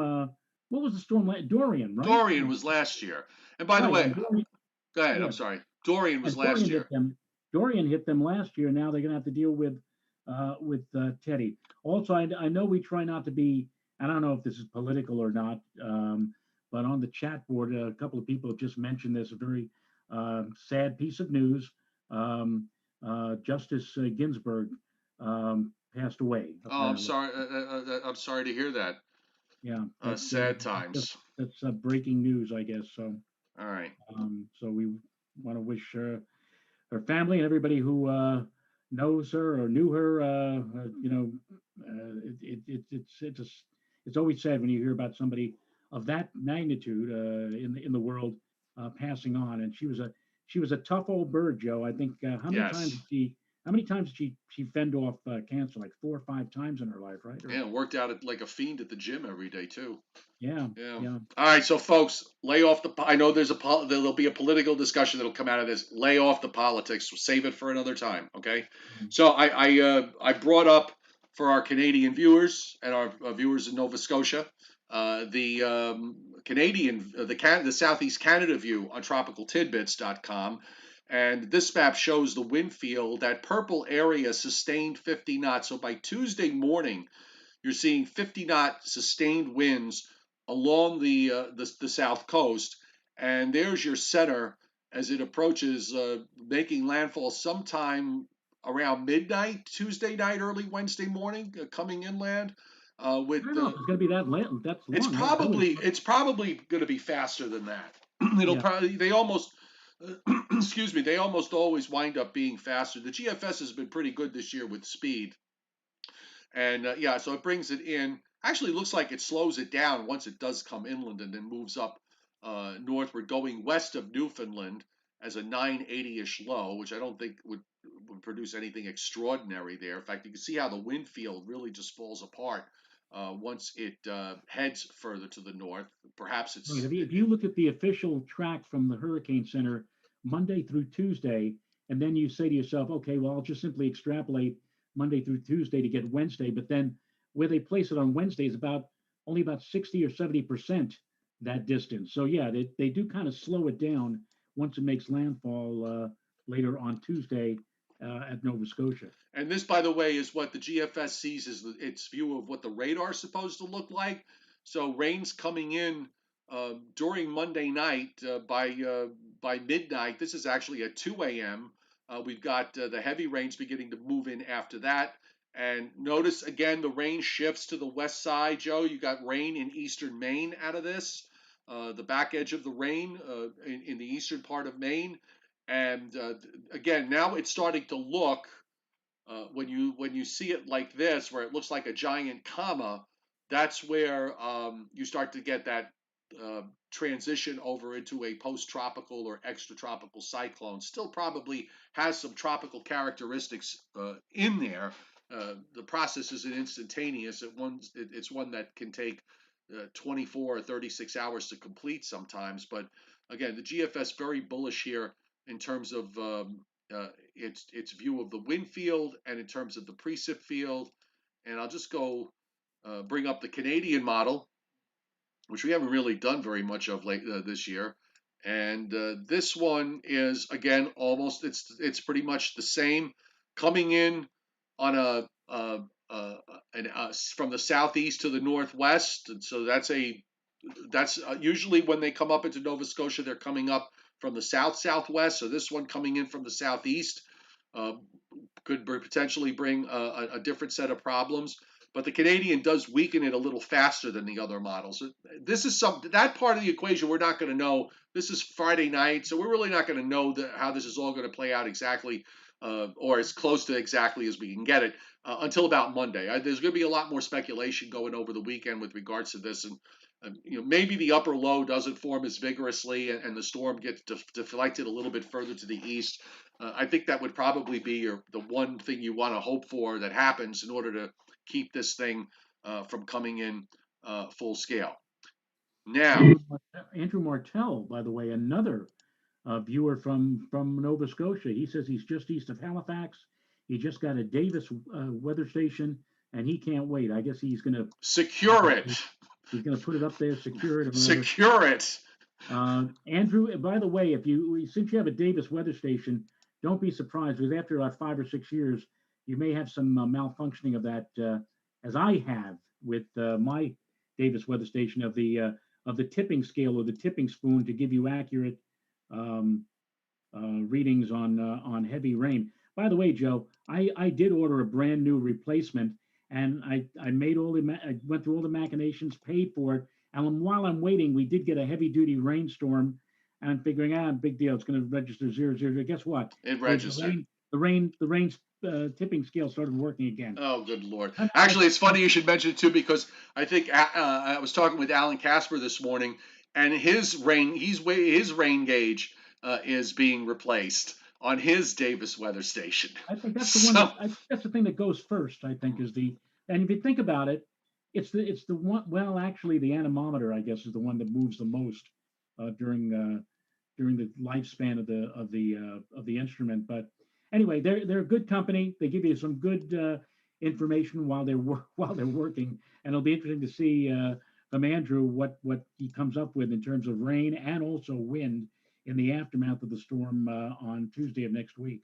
What was the storm? Dorian, right? Dorian was last year. And by the Right. way, And Dorian, go ahead. yeah, I'm sorry. Dorian was and last Dorian year. hit them. Dorian hit them last year. Now they're going to have to deal with Teddy. Also, I know we try not to be. I don't know if this is political or not, but on the chat board, a couple of people have just mentioned this. A very sad piece of news. Justice Ginsburg passed away. Oh, I'm Apparently. sorry. I'm sorry to hear that. Yeah, Sad times. that's breaking news, I guess. So, All right. so we want to wish her family and everybody who knows her or knew her. It's always sad when you hear about somebody of that magnitude in the world passing on. And she was a tough old bird, Joe. I think Yes. how many times did she fend off cancer? Like 4 or 5 times in her life, right? Yeah, worked out like a fiend at the gym every day too. Yeah, Yeah. yeah. All right, so folks, lay off the. I know there'll be a political discussion that'll come out of this. Lay off the politics. Save it for another time. Okay. Mhm. So I brought up for our Canadian viewers and our viewers in Nova Scotia the Canadian the Southeast Canada view on tropicaltidbits.com. And this map shows the wind field. That purple area sustained 50 knots. So by Tuesday morning, you're seeing 50-knot sustained winds along the south coast, and there's your center as it approaches, making landfall sometime around midnight Tuesday night, early Wednesday morning, coming inland. I With don't know if it's going to be that late. That's It's long. probably going to be faster than that. It'll Yeah. probably they almost excuse me, they almost always wind up being faster. The GFS has been pretty good this year with speed. And yeah, so it brings it in. Actually, looks like it slows it down once it does come inland and then moves up northward, going west of Newfoundland as a 980-ish low, which I don't think would produce anything extraordinary there. In fact, you can see how the wind field really just falls apart once it heads further to the north. Perhaps Right. it's If you look at the official track from the Hurricane Center, Monday through Tuesday, and then you say to yourself, okay, well, I'll just simply extrapolate Monday through Tuesday to get Wednesday. But then where they place it on Wednesday is only about 60 or 70% that distance. So yeah, they do kind of slow it down once it makes landfall later on Tuesday at Nova Scotia. And this, by the way, is what the GFS sees as its view of what the radar is supposed to look like. So rain's coming in during Monday night by midnight. This is actually at 2 a.m. We've got the heavy rains beginning to move in after that. And notice again the rain shifts to the west side, Joe. You got rain in eastern Maine out of this. The back edge of the rain in the eastern part of Maine. And again, now it's starting to look when you see it like this, where it looks like a giant comma. That's where you start to get that transition over into a post-tropical or extratropical cyclone. Still probably has some tropical characteristics in there. The process isn't instantaneous. It's one that can take 24 or 36 hours to complete sometimes. But again, the GFS very bullish here in terms of its view of the wind field and in terms of the precip field. And I'll just go bring up the Canadian model, which we haven't really done very much of late this year. And this one is again almost it's pretty much the same, coming in on from the southeast to the northwest. And so that's usually when they come up into Nova Scotia, they're coming up from the southwest. So this one coming in from the southeast uh, could potentially bring a different set of problems. but the Canadian does weaken it a little faster than the other models. This is that part of the equation we're not going to know. This is Friday night, so we're really not going to know how this is all going to play out exactly, or as close to exactly as we can get it until about Monday. There's going to be a lot more speculation going over the weekend with regards to this, and maybe the upper low doesn't form as vigorously, and the storm gets deflected a little bit further to the east. I think that would probably be the one thing you want to hope for that happens in order to keep this thing from coming in full scale. Now, Andrew Martell, by the way, another viewer from Nova Scotia. He says he's just east of Halifax. He just got a Davis weather station, and he can't wait. I guess he's going to secure it. He's going to put it up there, secure it. Secure it. Andrew, by the way, since you have a Davis weather station, don't be surprised because after about 5 or 6 years, you may have some malfunctioning of that, as I have with my Davis weather station of the tipping scale or the tipping spoon to give you accurate readings on heavy rain. By the way, Joe, I did order a brand new replacement, and I went through all the machinations, paid for it, and while I'm waiting, we did get a heavy duty rainstorm, and I'm figuring, big deal, it's going to register 0. Guess what? It registered. The rain tipping scale started working again. Oh, good Lord. Actually, it's funny you should mention it too, because I think I was talking with Alan Casper this morning, and his rain gauge is being replaced on his Davis weather station. I think that's the one. That's the thing that goes first. I think and if you think about it, it's the one. Well, actually, the anemometer, I guess, is the one that moves the most during the lifespan of the instrument. But anyway, they're a good company. They give you some good information while they're working, and it'll be interesting to see from Andrew what he comes up with in terms of rain and also wind in the aftermath of the storm on Tuesday of next week.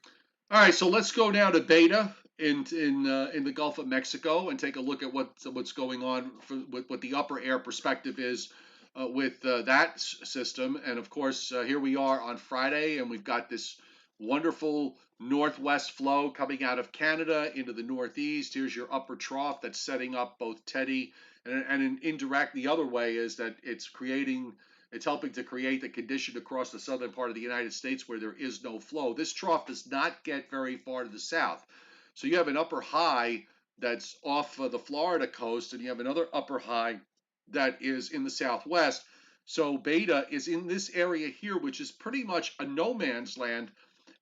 All right, so let's go now to Beta in the Gulf of Mexico and take a look at what's going on with what the upper air perspective is with that system. And of course, here we are on Friday, and we've got this wonderful northwest flow coming out of Canada into the northeast. Here's your upper trough that's setting up both Teddy and an indirect. The other way is that it's helping to create the condition across the southern part of the United States where there is no flow. This trough does not get very far to the south. So you have an upper high that's off the Florida coast, and you have another upper high that is in the southwest. So Beta is in this area here, which is pretty much a no man's land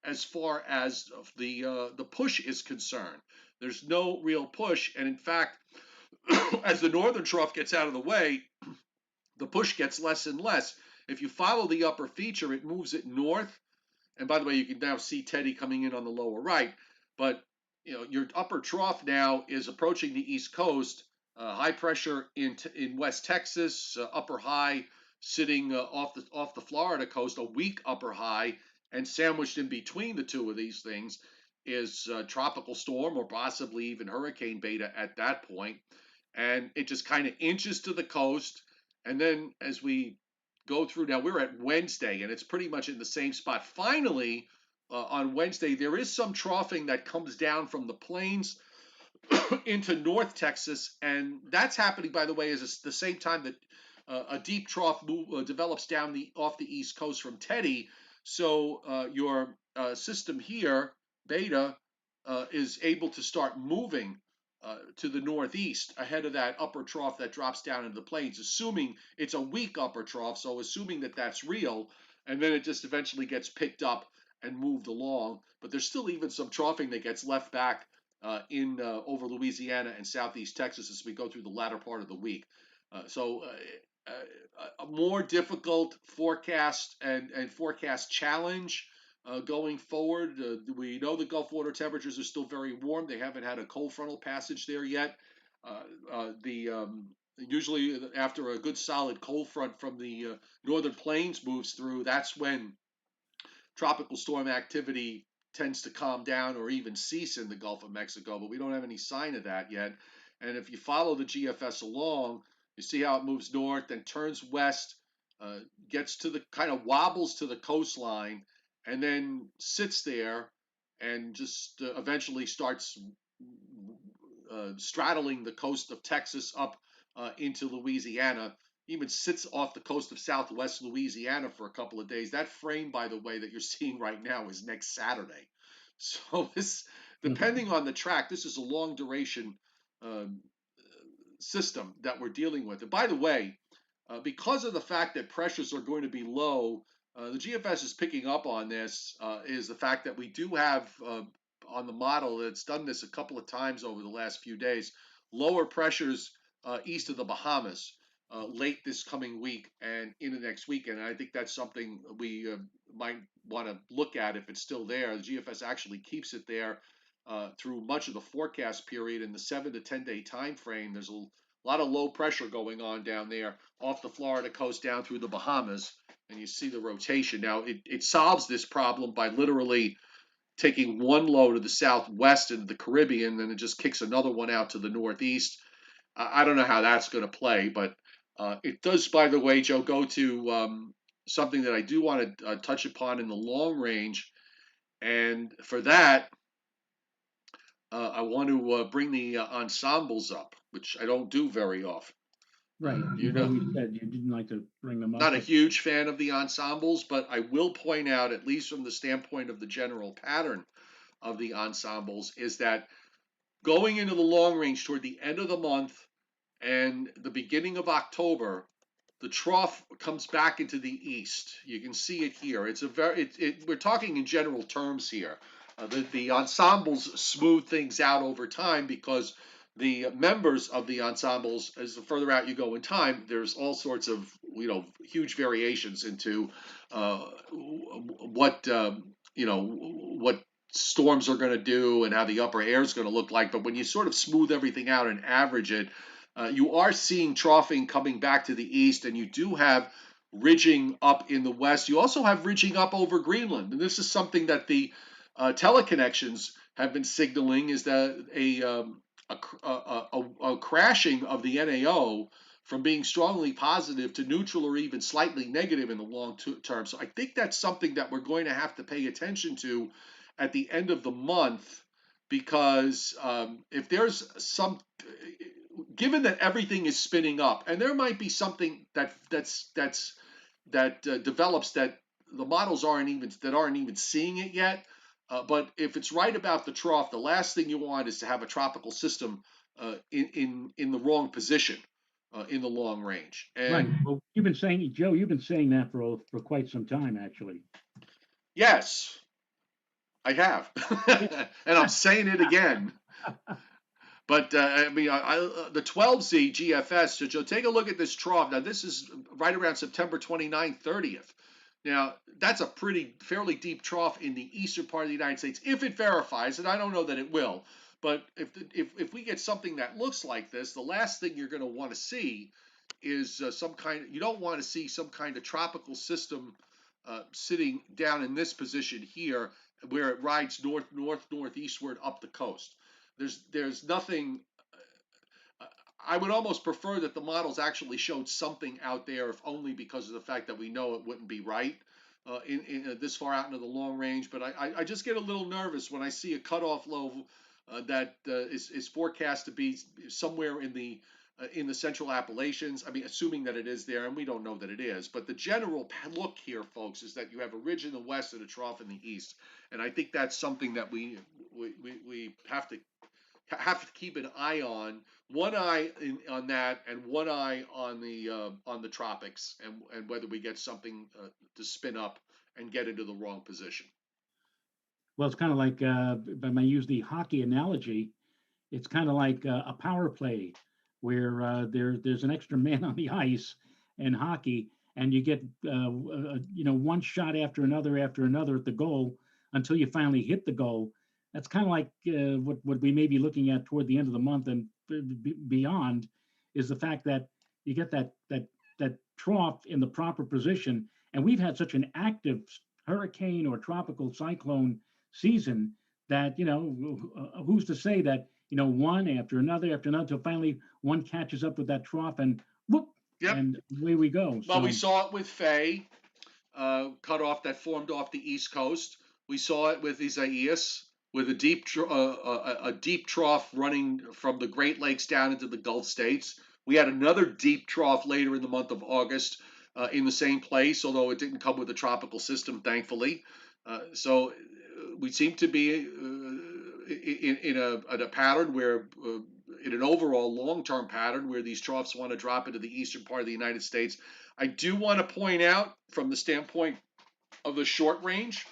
as far as the push is concerned. There's no real push, and in fact, as the northern trough gets out of the way, the push gets less and less. If you follow the upper feature, it moves it north. And by the way, you can now see Teddy coming in on the lower right. But your upper trough now is approaching the east coast. High pressure in West Texas, upper high sitting off the Florida coast, a weak upper high, and sandwiched in between the two of these things is tropical storm or possibly even hurricane Beta at that point. And it just kind of inches to the coast. And then as we go through now, we're at Wednesday, and it's pretty much in the same spot. Finally, on Wednesday, there is some troughing that comes down from the plains into North Texas, and that's happening, by the way, is the same time that a deep trough develops down off the east coast from Teddy. So your system here, Beta, is able to start moving to the northeast ahead of that upper trough that drops down into the plains, assuming it's a weak upper trough, so assuming that that's real, and then it just eventually gets picked up and moved along. But there's still even some troughing that gets left back over Louisiana and southeast Texas as we go through the latter part of the week. So a more difficult forecast and forecast challenge going forward. We know the Gulf water temperatures are still very warm. They haven't had a cold frontal passage there yet. Usually after a good solid cold front from the northern plains moves through, that's when tropical storm activity tends to calm down or even cease in the Gulf of Mexico, but we don't have any sign of that yet. And if you follow the GFS along, you see how it moves north, then turns west, gets to the kind of wobbles to the coastline, and then sits there and just eventually starts straddling the coast of Texas up into Louisiana, even sits off the coast of southwest Louisiana for a couple of days. That frame, by the way, that you're seeing right now is next Saturday. So this, depending on the track, this is a long duration um, system that we're dealing with. And by the way, because of the fact that pressures are going to be low, the GFS is picking up on this, is the fact that we do have on the model that's done this a couple of times over the last few days, lower pressures east of the Bahamas late this coming week and into next weekend. And I think that's something we might want to look at if it's still there. The GFS actually keeps it there through much of the forecast period in the 7 to 10 day time frame. There's a lot of low pressure going on down there off the Florida coast down through the Bahamas, and you see the rotation. Now, it solves this problem by literally taking one low to the southwest into the Caribbean, then it just kicks another one out to the northeast. I don't know how that's going to play, but it does, by the way, Joe, go to something that I do want to touch upon in the long range. And for that, I want to bring the ensembles up, which I don't do very often. Right. You You've know, always said you didn't like to bring them up. not a huge fan of the ensembles, but I will point out, at least from the standpoint of the general pattern of the ensembles, is that going into the long range toward the end of the month and the beginning of October, the trough comes back into the east. You can see it here. It's a we're talking in general terms here. The ensembles smooth things out over time because the members of the ensembles, as the further out you go in time, there's all sorts of huge variations into what what storms are going to do and how the upper air is going to look like. But when you sort of smooth everything out and average it, you are seeing troughing coming back to the east, and you do have ridging up in the west. You also have ridging up over Greenland, and this is something that the teleconnections have been signaling, is that a crashing of the NAO from being strongly positive to neutral or even slightly negative in the long term. So I think that's something that we're going to have to pay attention to at the end of the month, because if there's some, given that everything is spinning up, and there might be something that develops that the models aren't even seeing it yet. But if it's right about the trough, the last thing you want is to have a tropical system in the wrong position in the long range. And right. Well, you've been saying, Joe, you've been saying that for quite some time, actually. yes, I have, Yeah. and I'm saying it again. But I mean, the 12Z GFS, so Joe, take a look at this trough. Now, this is right around September 29th, 30th. Now, that's a fairly deep trough in the eastern part of the United States, if it verifies, and I don't know that it will. But if we get something that looks like this, the last thing you're going to want to see is you don't want to see some kind of tropical system sitting down in this position here, where it rides northeastward up the coast. There's nothing. I would almost prefer that the models actually showed something out there, if only because of the fact that we know it wouldn't be right in this far out into the long range. But I just get a little nervous when I see a cutoff low that is forecast to be somewhere in the central Appalachians. I mean, assuming that it is there, and we don't know that it is. But the general look here, folks, is that you have a ridge in the west and a trough in the east, and I think that's something that we have to keep an eye on. One eye on that, and one eye on the tropics, and whether we get something to spin up and get into the wrong position. Well, it's kind of like, if I may use the hockey analogy, it's kind of like a power play where there's an extra man on the ice in hockey, and you get one shot after another at the goal until you finally hit the goal. That's kind of like what we may be looking at toward the end of the month and beyond, is the fact that you get that trough in the proper position. And we've had such an active hurricane or tropical cyclone season that who's to say that one after another until finally one catches up with that trough and whoop, Yep. and away we go. Well, we saw it with Faye, cutoff that formed off the East Coast. We saw it with Isaias with a deep trough running from the Great Lakes down into the Gulf states. We had another deep trough later in the month of August in the same place, although it didn't come with a tropical system, thankfully. So we seem to be in a pattern where, in an overall long-term pattern, where these troughs want to drop into the eastern part of the United States. I do want to point out, from the standpoint of the short range,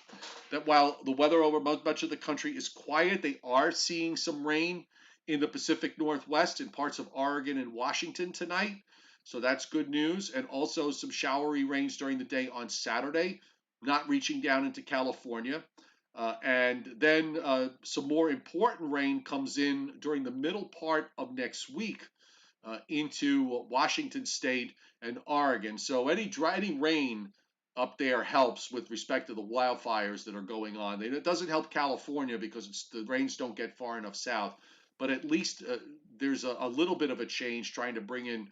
that while the weather over much of the country is quiet, they are seeing some rain in the Pacific Northwest in parts of Oregon and Washington tonight. So that's good news. And also some showery rains during the day on Saturday, not reaching down into California. And then some more important rain comes in during the middle part of next week into Washington State and Oregon. So any rain up there helps with respect to the wildfires that are going on. It doesn't help California because the rains don't get far enough south, but at least there's a little bit of a change, trying to bring in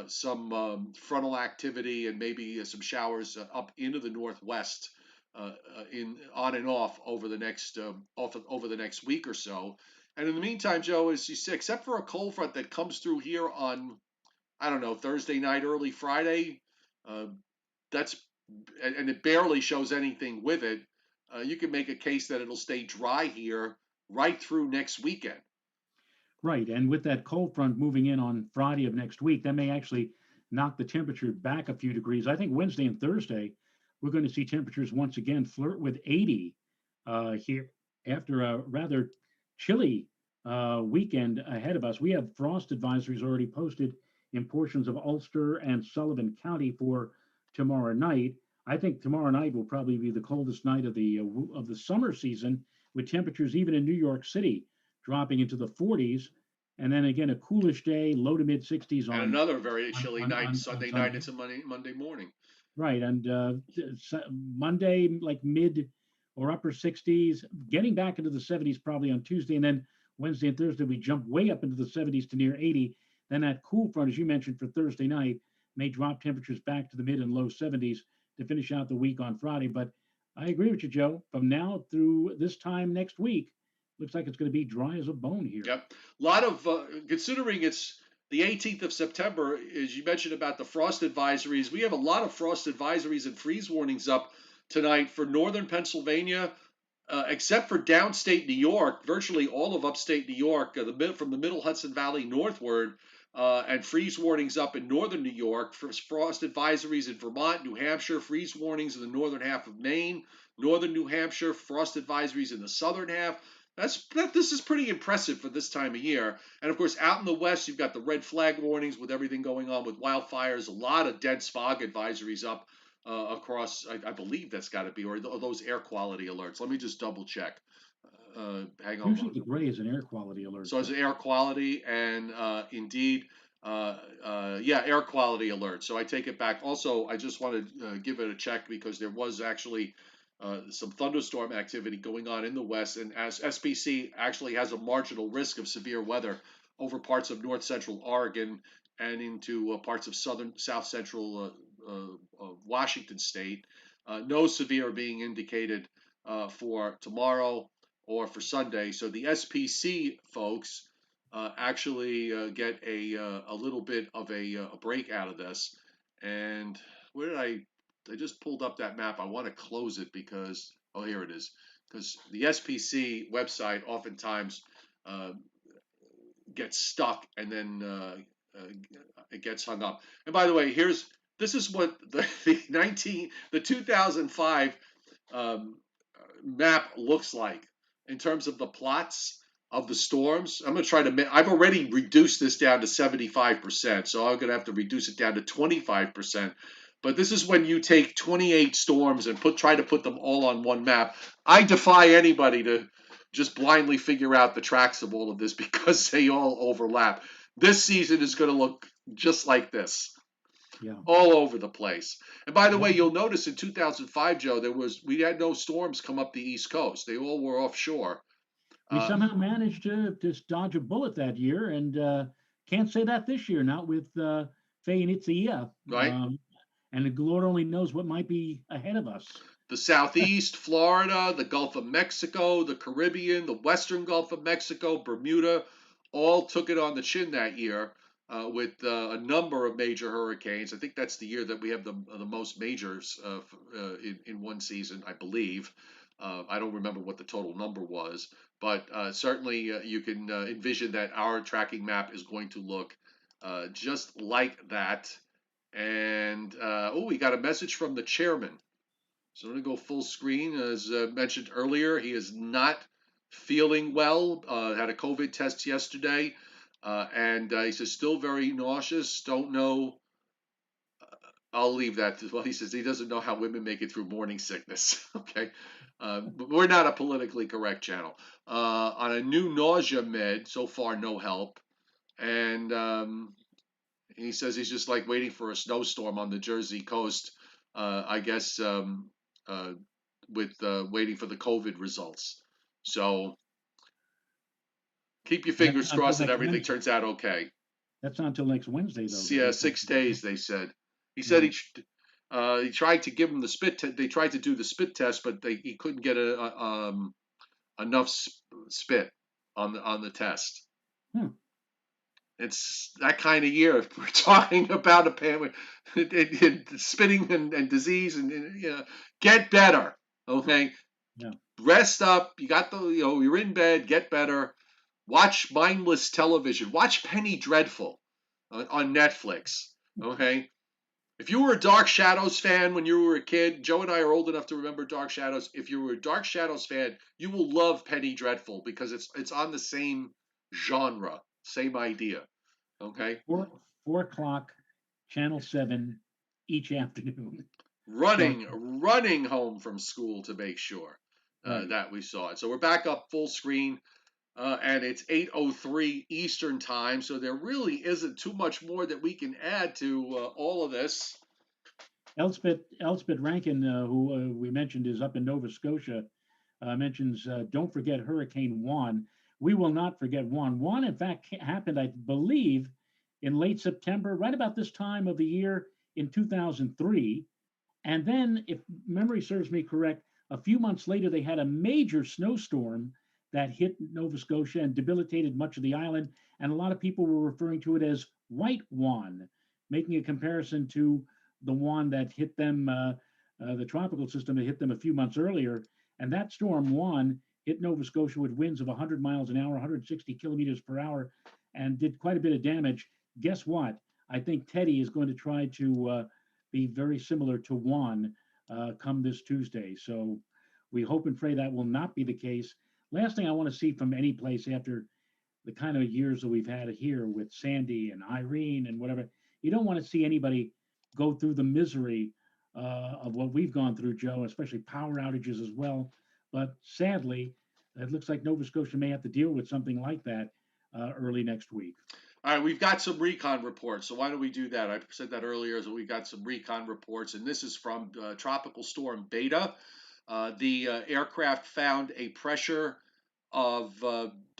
some frontal activity and maybe some showers up into the northwest in on and off over the next week or so. And in the meantime, Joe, as you say, except for a cold front that comes through here on, I don't know, Thursday night, early Friday, uh, that's and it barely shows anything with it. You can make a case that it'll stay dry here right through next weekend. Right. And with that cold front moving in on Friday of next week, that may actually knock the temperature back a few degrees. I think Wednesday and Thursday, we're going to see temperatures once again flirt with 80 here after a rather chilly weekend ahead of us. We have frost advisories already posted in portions of Ulster and Sullivan County for tomorrow night. I think tomorrow night will probably be the coldest night of the summer season, with temperatures even in New York City dropping into the 40s, and then again a coolish day, low to mid 60s And on another very chilly night, on Sunday night Sunday. into Monday morning. Right, and Monday like mid or upper 60s, getting back into the 70s probably on Tuesday, and then Wednesday and Thursday we jump way up into the 70s to near 80. Then that cool front, as you mentioned, for Thursday night may drop temperatures back to the mid and low 70s to finish out the week on Friday. But I agree with you, Joe. From now through this time next week, looks like it's going to be dry as a bone here. Yep. A lot of, considering it's the 18th of September, as you mentioned about the frost advisories, we have a lot of frost advisories and freeze warnings up tonight for northern Pennsylvania, except for downstate New York. Virtually all of upstate New York, from the middle Hudson Valley northward, and freeze warnings up in northern New York, for frost advisories in Vermont, New Hampshire, freeze warnings in the northern half of Maine, northern New Hampshire, frost advisories in the southern half. This is pretty impressive for this time of year. And of course, out in the west, you've got the red flag warnings with everything going on with wildfires. A lot of dense fog advisories up across. I believe that's got to be, or those air quality alerts. Let me just double check. Hang on. Usually the gray is an air quality alert. So it's air quality, and indeed, yeah, air quality alert. So I take it back. Also, I just want to give it a check because there was actually some thunderstorm activity going on in the west, and as SPC actually has a marginal risk of severe weather over parts of north central Oregon and into parts of south central Washington state. No severe being indicated for tomorrow or for Sunday. So the SPC folks actually get a little bit of a break out of this. And where did I just pulled up that map. I want to close it because, oh, here it is. Because the SPC website oftentimes uh, gets stuck and then it gets hung up. And by the way, this is what the 2005 um, map looks like in terms of the plots of the storms. I'm going to try to. I've already reduced this down to 75%, so I'm going to have to reduce it down to 25%. But this is when you take 28 storms and try to put them all on one map. I defy anybody to just blindly figure out the tracks of all of this because they all overlap. This season is going to look just like this. Yeah. All over the place. And by the way, you'll notice in 2005, Joe, we had no storms come up the East Coast. They all were offshore. We somehow managed to just dodge a bullet that year, and can't say that this year, not with Faye and Itzia. Right. And the Lord only knows what might be ahead of us. The Southeast, Florida, the Gulf of Mexico, the Caribbean, the Western Gulf of Mexico, Bermuda, all took it on the chin that year with a number of major hurricanes. I think that's the year that we have the most majors in one season, I believe. I don't remember what the total number was, but certainly you can envision that our tracking map is going to look just like that. And we got a message from the chairman. So I'm going to go full screen. As mentioned earlier, he is not feeling well. Had a COVID test yesterday, and he says still very nauseous. Don't know. I'll leave that. Well, he says he doesn't know how women make it through morning sickness. Okay, but we're not a politically correct channel. On a new nausea med, so far no help, and he says he's just like waiting for a snowstorm on the Jersey coast. I guess with waiting for the COVID results. So keep your And that's fingers not until crossed that next everything Wednesday. turns out okay. That's not until next Wednesday, though. Yeah, They said. 6 days they said. He said Yeah. he tried to give him the they tried to do the spit test, but he couldn't get enough spit on the test. Hmm. It's that kind of year. If we're talking about a pandemic, spitting and disease, and get better. Okay, Yeah. rest up. You got you're in bed. Get better. Watch mindless television. Watch Penny Dreadful on Netflix. Okay. If you were a Dark Shadows fan when you were a kid, Joe and I are old enough to remember Dark Shadows. If you were a Dark Shadows fan, you will love Penny Dreadful because it's on the same genre, same idea. Okay, 4 o'clock, Channel 7 each afternoon. running home from school to make sure Right. that we saw it. So we're back up full screen, and it's 8:03 Eastern time. So there really isn't too much more that we can add to all of this. Elspeth Rankin, who we mentioned is up in Nova Scotia, mentions don't forget Hurricane Juan. We will not forget Juan. Juan, in fact, happened, I believe, in late September, right about this time of the year in 2003. And then, if memory serves me correct, a few months later, they had a major snowstorm that hit Nova Scotia and debilitated much of the island. And a lot of people were referring to it as White Juan, making a comparison to the one that hit them, the tropical system that hit them a few months earlier. And that storm, Juan, hit Nova Scotia with winds of 100 miles an hour, 160 kilometers per hour, and did quite a bit of damage. Guess what? I think Teddy is going to try to be very similar to Juan come this Tuesday. So we hope and pray that will not be the case. Last thing I want to see from any place after the kind of years that we've had here with Sandy and Irene and whatever, you don't want to see anybody go through the misery of what we've gone through, Joe, especially power outages as well. But sadly, it looks like Nova Scotia may have to deal with something like that early next week. All right, we've got some recon reports. So why don't we do that? I said that earlier. So we've got some recon reports, and this is from Tropical Storm Beta. The aircraft found a pressure of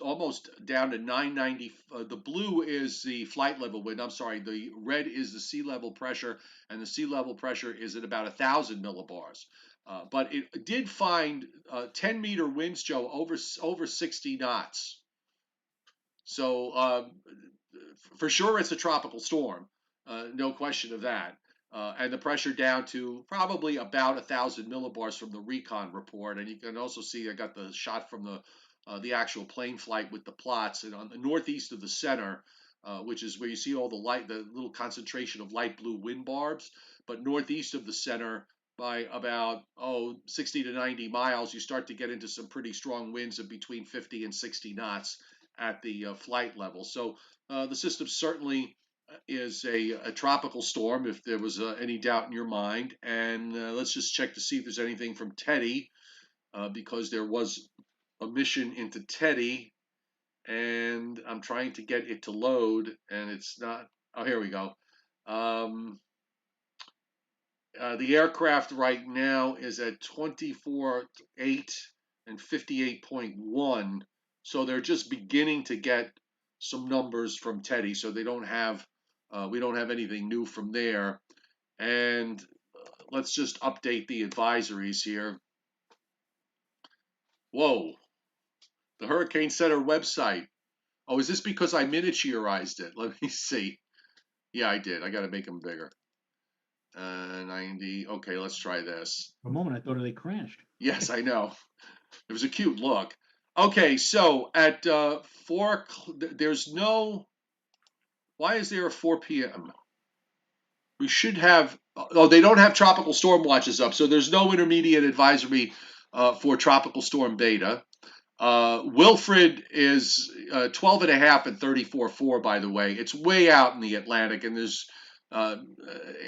almost down to 990. The blue is the flight level wind. I'm sorry, the red is the sea level pressure, and the sea level pressure is at about 1,000 millibars. But it did find 10-meter winds, Joe, over 60 knots. So for sure, it's a tropical storm, no question of that. And the pressure down to probably about 1,000 millibars from the recon report. And you can also see I got the shot from the actual plane flight with the plots, and on the northeast of the center, which is where you see all the little concentration of light blue wind barbs. But northeast of the center, by about 60 to 90 miles, you start to get into some pretty strong winds of between 50 and 60 knots at the flight level. So the system certainly is a tropical storm, if there was any doubt in your mind. And let's just check to see if there's anything from Teddy, because there was a mission into Teddy, and I'm trying to get it to load, and it's not. Oh, here we go. The aircraft right now is at 24.8 and 58.1. So they're just beginning to get some numbers from Teddy. So they don't have, we don't have anything new from there. And let's just update the advisories here. Whoa, the Hurricane Center website. Oh, is this because I miniaturized it? Let me see. Yeah, I did. I got to make them bigger. 90. Okay, let's try this. For a moment, I thought they crashed. Yes, I know. It was a cute look. Okay, so at 4, there's no. Why is there a 4 p.m.? We should have. Oh, they don't have tropical storm watches up, so there's no intermediate advisory for tropical storm beta. Wilfred is 12.5 and 34.4, by the way. It's way out in the Atlantic, and there's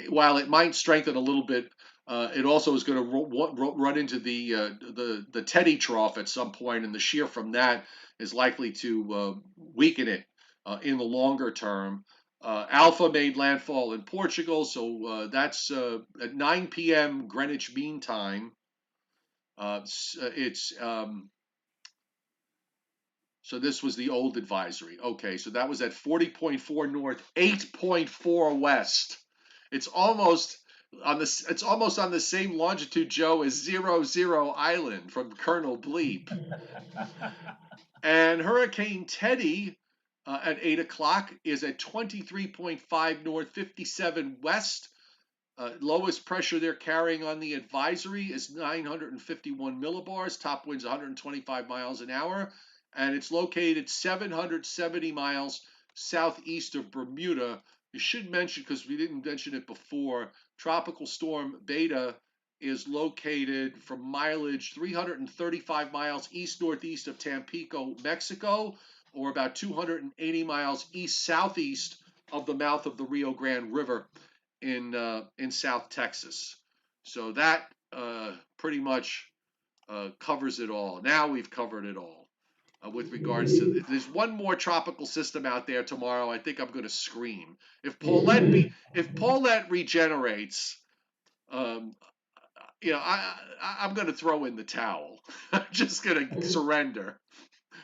while it might strengthen a little bit, it also is going to run into the Teddy trough at some point, and the shear from that is likely to weaken it in the longer term. Alpha made landfall in Portugal, so that's at 9 p.m. Greenwich Mean Time. It's So this was the old advisory. Okay, so that was at 40.4 north, 8.4 west. It's almost on the same longitude, Joe, as 00 Island from Colonel Bleep. And Hurricane Teddy at 8 o'clock is at 23.5 north, 57 west. Lowest pressure they're carrying on the advisory is 951 millibars. Top wind's 125 miles an hour. And it's located 770 miles southeast of Bermuda. You should mention, because we didn't mention it before, Tropical Storm Beta is located from mileage 335 miles east-northeast of Tampico, Mexico, or about 280 miles east-southeast of the mouth of the Rio Grande River in South Texas. So that pretty much covers it all. Now we've covered it all. With regards to, if there's one more tropical system out there tomorrow, I think I'm going to scream. If Paulette regenerates, I'm going to throw in the towel. I'm just going to surrender,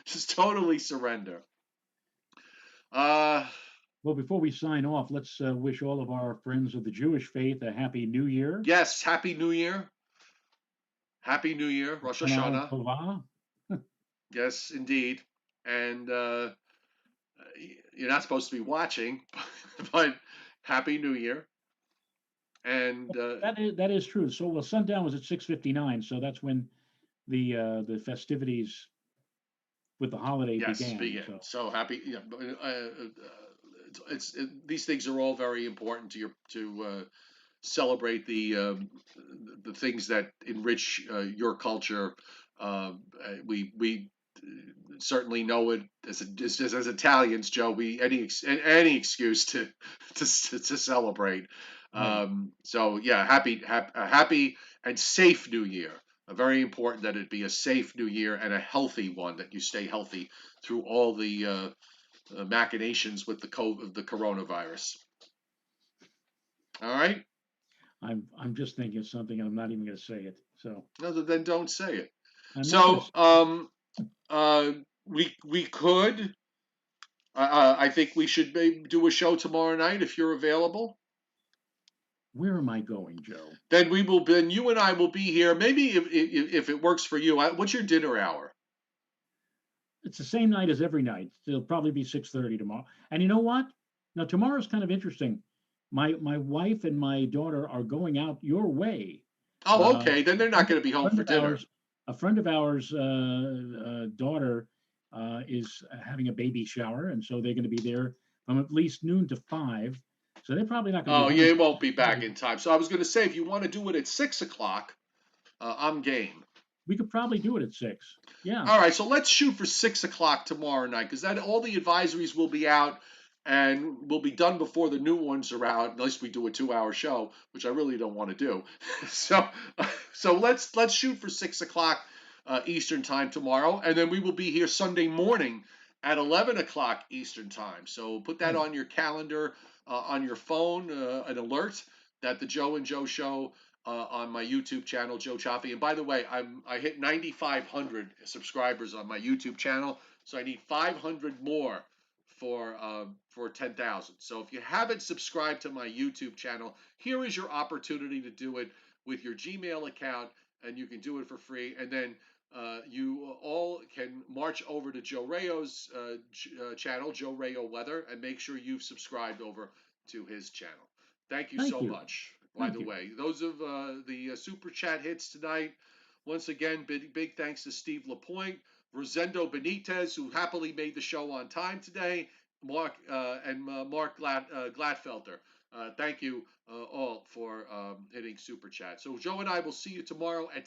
just totally surrender. Well, before we sign off, let's wish all of our friends of the Jewish faith a Happy New Year. Yes, Happy New Year. Happy New Year, Rosh Hashanah. Yes, indeed. And you're not supposed to be watching, but Happy New Year. And that is true. So, well, sundown was at 6:59, so that's when the festivities with the holiday began. So happy. These things are all very important to celebrate the things that enrich your culture. We certainly know it as Italians, Joe. We any excuse to celebrate. Right. So yeah, happy and safe New Year. Very important that it be a safe New Year and a healthy one. That you stay healthy through all the machinations with the coronavirus. All right. I'm just thinking of something, and I'm not even going to say it. So no, then don't say it. We could. I think we should do a show tomorrow night if you're available. Where am I going, Joe? Then you and I will be here. Maybe if it works for you. What's your dinner hour? It's the same night as every night. It'll probably be 6:30 tomorrow. And you know what? Now tomorrow's kind of interesting. My wife and my daughter are going out your way. Oh, okay. Then they're not going to be home for dinner. A friend of ours' daughter is having a baby shower, and so they're going to be there from at least noon to 5. So they're probably not going to be. Oh, yeah, it won't be back in time. So I was going to say, if you want to do it at 6 o'clock, I'm game. We could probably do it at 6. Yeah. All right, so let's shoot for 6 o'clock tomorrow night, because all the advisories will be out, and we'll be done before the new ones are out. Unless we do a 2-hour show, which I really don't want to do. So let's shoot for 6 o'clock Eastern time tomorrow, and then we will be here Sunday morning at 11 o'clock Eastern time. So put that on your calendar, on your phone, an alert that the Joe and Joe show on my YouTube channel, Joe Chaffee. And by the way, I hit 9,500 subscribers on my YouTube channel, so I need 500 more for 10,000. So if you haven't subscribed to my YouTube channel, here is your opportunity to do it with your Gmail account, and you can do it for free. And then you all can march over to Joe Rayo's channel, Joe Rayo Weather, and make sure you've subscribed over to his channel. Thank you Thank so you. much. By Thank the you. way, those of the super chat hits tonight, once again, big thanks to Steve Lapointe, Rosendo Benitez, who happily made the show on time today, Mark Mark Gladfelter. Thank you all for hitting super chat. So Joe and I will see you tomorrow at